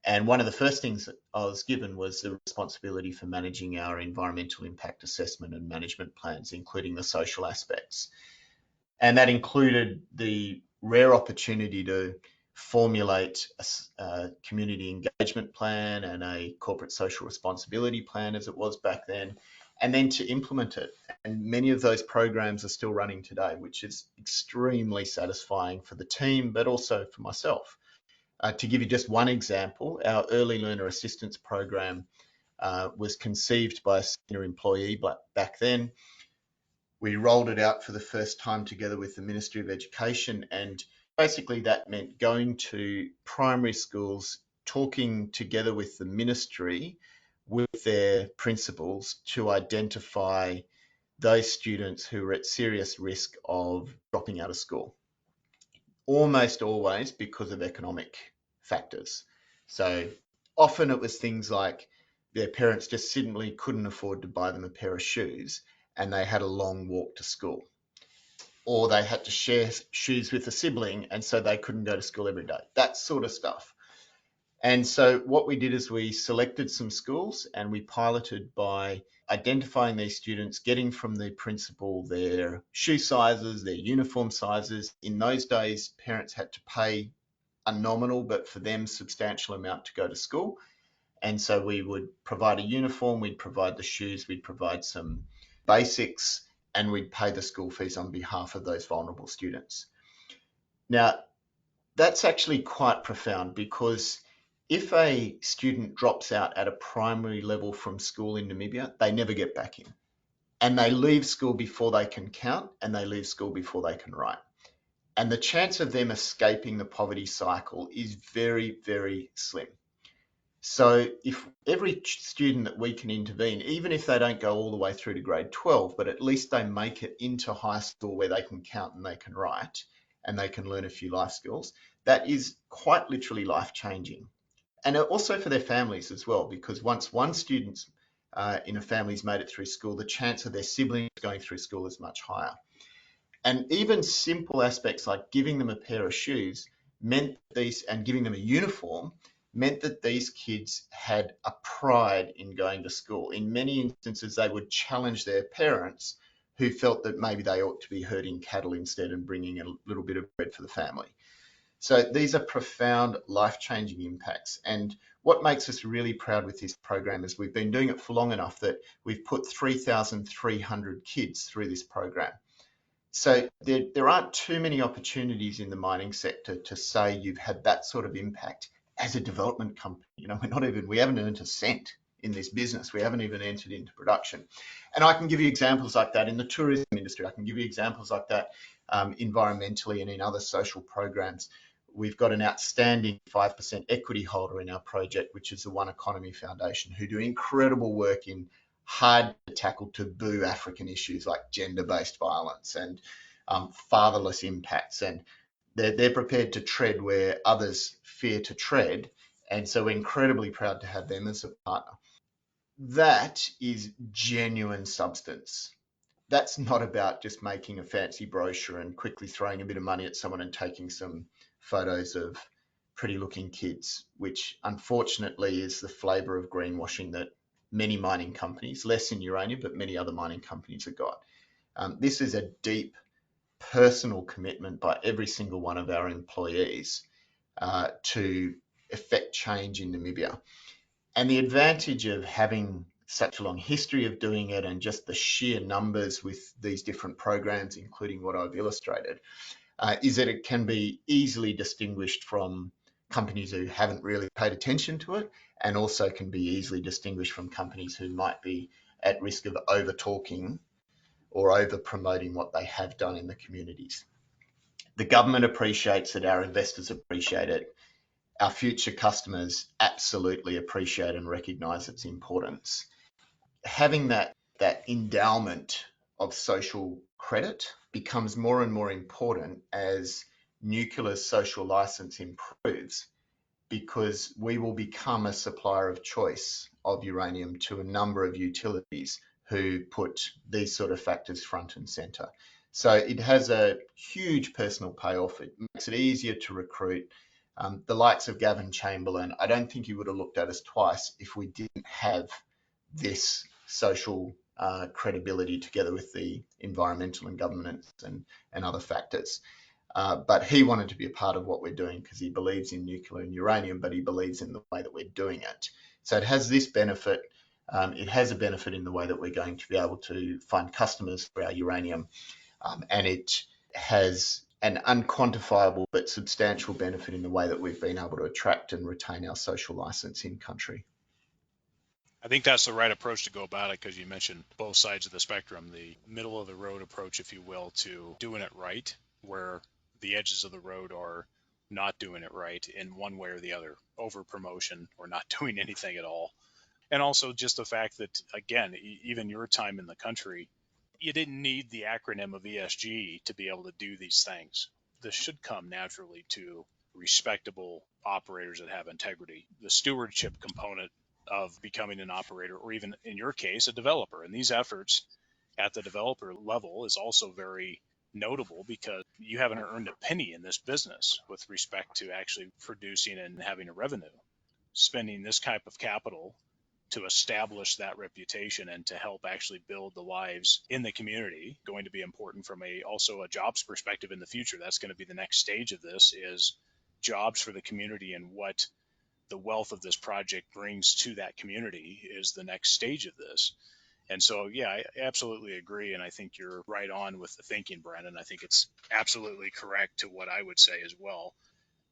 And one of the first things that I was given was the responsibility for managing our environmental impact assessment and management plans, including the social aspects. And that included the rare opportunity to formulate a community engagement plan and a corporate social responsibility plan, as it was back then, and then to implement it. And many of those programs are still running today, which is extremely satisfying for the team, but also for myself. To give you just one example, our early learner assistance program was conceived by a senior employee back then. We rolled it out for the first time together with the Ministry of Education, and basically that meant going to primary schools, talking together with the ministry, with their principals, to identify those students who were at serious risk of dropping out of school, almost always because of economic factors. So often it was things like their parents just simply couldn't afford to buy them a pair of shoes and they had a long walk to school. Or they had to share shoes with a sibling and so they couldn't go to school every day. That sort of stuff. And so what we did is we selected some schools and we piloted by identifying these students, getting from the principal their shoe sizes, their uniform sizes. In those days, parents had to pay a nominal, but for them, substantial amount to go to school. And so we would provide a uniform, we'd provide the shoes, we'd provide some basics, and we'd pay the school fees on behalf of those vulnerable students. Now, that's actually quite profound, because if a student drops out at a primary level from school in Namibia, they never get back in. And they leave school before they can count, and they leave school before they can write. And the chance of them escaping the poverty cycle is very, very slim. So if every student that we can intervene, even if they don't go all the way through to grade 12, but at least they make it into high school where they can count and they can write and they can learn a few life skills, that is quite literally life-changing. And also for their families as well, because once one student in a family's made it through school, the chance of their siblings going through school is much higher. And even simple aspects like giving them a pair of shoes meant these, and giving them a uniform, meant that these kids had a pride in going to school. In many instances, they would challenge their parents, who felt that maybe they ought to be herding cattle instead and bringing a little bit of bread for the family. So these are profound, life-changing impacts. And what makes us really proud with this program is we've been doing it for long enough that we've put 3,300 kids through this program. So there aren't too many opportunities in the mining sector to say you've had that sort of impact as a development company. You know, we haven't earned a cent in this business. We haven't even entered into production. And I can give you examples like that in the tourism industry. I can give you examples like that environmentally and in other social programs. We've got an outstanding 5% equity holder in our project, which is the One Economy Foundation, who do incredible work in hard to tackle taboo African issues like gender-based violence and fatherless impacts. And they're prepared to tread where others fear to tread And so we're incredibly proud to have them as a partner. That is genuine substance. That's not about just making a fancy brochure and quickly throwing a bit of money at someone and taking some photos of pretty looking kids, which unfortunately is the flavour of greenwashing that many mining companies, less in uranium, but many other mining companies have got. This is a deep personal commitment by every single one of our employees to effect change in Namibia. And the advantage of having such a long history of doing it and just the sheer numbers with these different programs, including what I've illustrated, is that it can be easily distinguished from companies who haven't really paid attention to it, and also can be easily distinguished from companies who might be at risk of over talking or over promoting what they have done in the communities. The government appreciates it, our investors appreciate it, our future customers absolutely appreciate and recognise its importance. Having that endowment of social credit becomes more and more important as nuclear's social license improves, because we will become a supplier of choice of uranium to a number of utilities who put these sort of factors front and centre. So it has a huge personal payoff. It makes it easier to recruit. The likes of Gavin Chamberlain, I don't think he would have looked at us twice if we didn't have this social credibility together with the environmental and governance and other factors. But he wanted to be a part of what we're doing because he believes in nuclear and uranium, but he believes in the way that we're doing it. So it has this benefit. It has a benefit in the way that we're going to be able to find customers for our uranium. And it has an unquantifiable but substantial benefit in the way that we've been able to attract and retain our social license in country. I think that's the right approach to go about it, because you mentioned both sides of the spectrum, the middle of the road approach, if you will, to doing it right, where the edges of the road are not doing it right in one way or the other, over promotion or not doing anything at all. And also just the fact that, again, even your time in the country, you didn't need the acronym of ESG to be able to do these things. This should come naturally to respectable operators that have integrity. The stewardship component of becoming an operator, or even in your case, a developer. And these efforts at the developer level is also very notable, because you haven't earned a penny in this business with respect to actually producing and having a revenue. Spending this type of capital to establish that reputation and to help actually build the lives in the community going to be important from also a jobs perspective in the future. That's going to be the next stage of this, is jobs for the community, and what the wealth of this project brings to that community is the next stage of this. And so, yeah, I absolutely agree. And I think you're right on with the thinking, Brandon. I think it's absolutely correct to what I would say as well.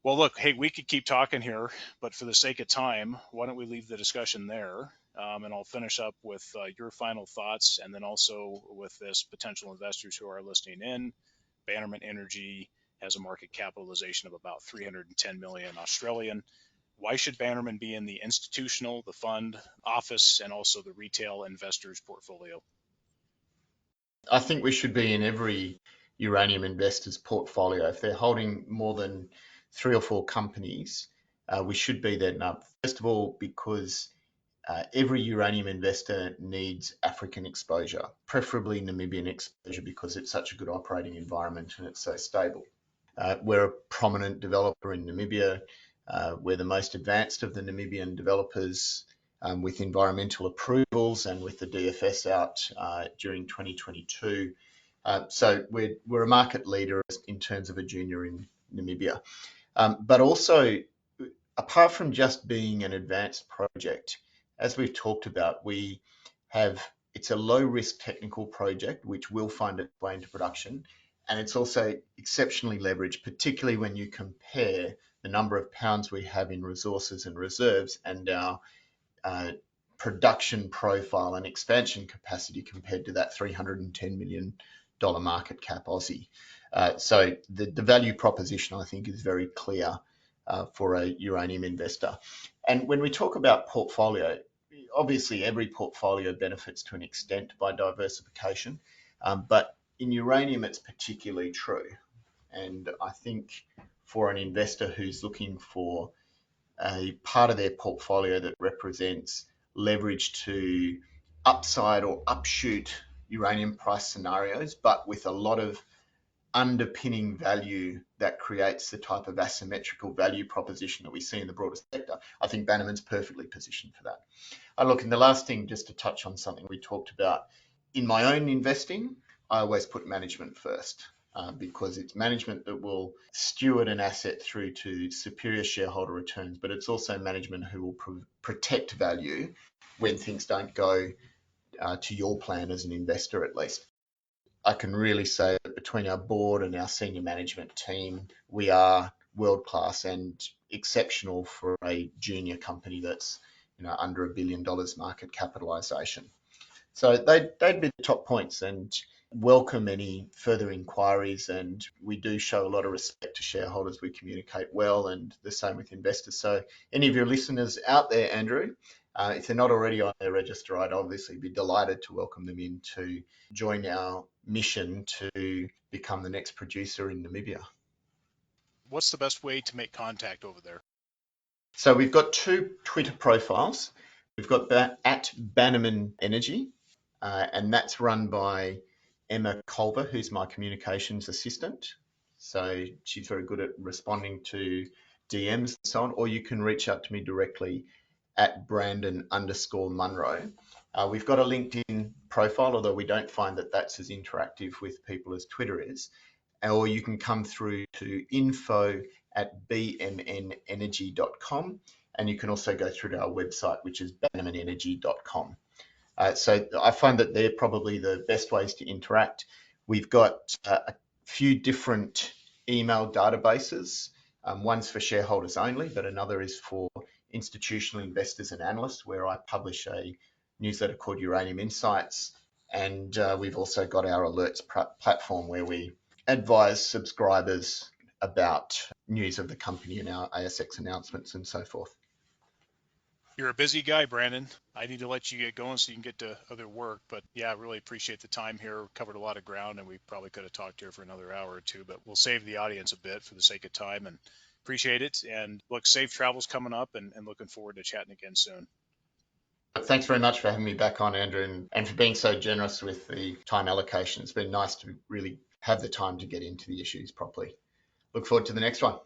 Well, look, hey, we could keep talking here, but for the sake of time, why don't we leave the discussion there? And I'll finish up with your final thoughts, and then also with this, potential investors who are listening in. Bannerman Energy has a market capitalization of about 310 million Australian. Why should Bannerman be in the institutional, the fund, office, and also the retail investors portfolio? I think we should be in every uranium investor's portfolio. If they're holding more than 3 or 4 companies, we should be there now. First of all, because every uranium investor needs African exposure, preferably Namibian exposure, because it's such a good operating environment and it's so stable. We're a prominent developer in Namibia. We're the most advanced of the Namibian developers, with environmental approvals and with the DFS out during 2022. So we're a market leader in terms of a junior in Namibia. But also, apart from just being an advanced project, as we've talked about, it's a low risk technical project which will find its way into production. And it's also exceptionally leveraged, particularly when you compare the number of pounds we have in resources and reserves and our production profile and expansion capacity compared to that $310 million market cap Aussie. So the value proposition, I think, is very clear for a uranium investor. And when we talk about portfolio, obviously every portfolio benefits to an extent by diversification, but in uranium it's particularly true. And I think for an investor who's looking for a part of their portfolio that represents leverage to upside or upshoot uranium price scenarios, but with a lot of underpinning value that creates the type of asymmetrical value proposition that we see in the broader sector, I think Bannerman's perfectly positioned for that. Look, and the last thing, just to touch on something we talked about, in my own investing, I always put management first. Because it's management that will steward an asset through to superior shareholder returns, but it's also management who will protect value when things don't go to your plan as an investor, at least. I can really say that between our board and our senior management team, we are world class and exceptional for a junior company that's under $1 billion market capitalisation. So they'd be the top points, and welcome any further inquiries. And we do show a lot of respect to shareholders. We communicate well, and the same with investors. So any of your listeners out there, Andrew, if they're not already on their register, I'd obviously be delighted to welcome them in to join our mission to become the next producer in Namibia. What's the best way to make contact over there? So we've got 2 Twitter profiles. We've got that at Bannerman Energy, and that's run by Emma Culver, who's my communications assistant. So she's very good at responding to DMs and so on, or you can reach out to me directly at Brandon_Munro. We've got a LinkedIn profile, although we don't find that that's as interactive with people as Twitter is. Or you can come through to info@bmnenergy.com, and you can also go through to our website, which is bannermanenergy.com. So I find that they're probably the best ways to interact. We've got a few different email databases. One's for shareholders only, but another is for institutional investors and analysts, where I publish a newsletter called Uranium Insights. And we've also got our alerts platform, where we advise subscribers about news of the company and our ASX announcements and so forth. You're a busy guy, Brandon. I need to let you get going so you can get to other work. But yeah, I really appreciate the time here. We covered a lot of ground, and we probably could have talked here for another hour or two, but we'll save the audience a bit for the sake of time, and appreciate it. And look, safe travels coming up, and looking forward to chatting again soon. Thanks very much for having me back on, Andrew, and for being so generous with the time allocation. It's been nice to really have the time to get into the issues properly. Look forward to the next one.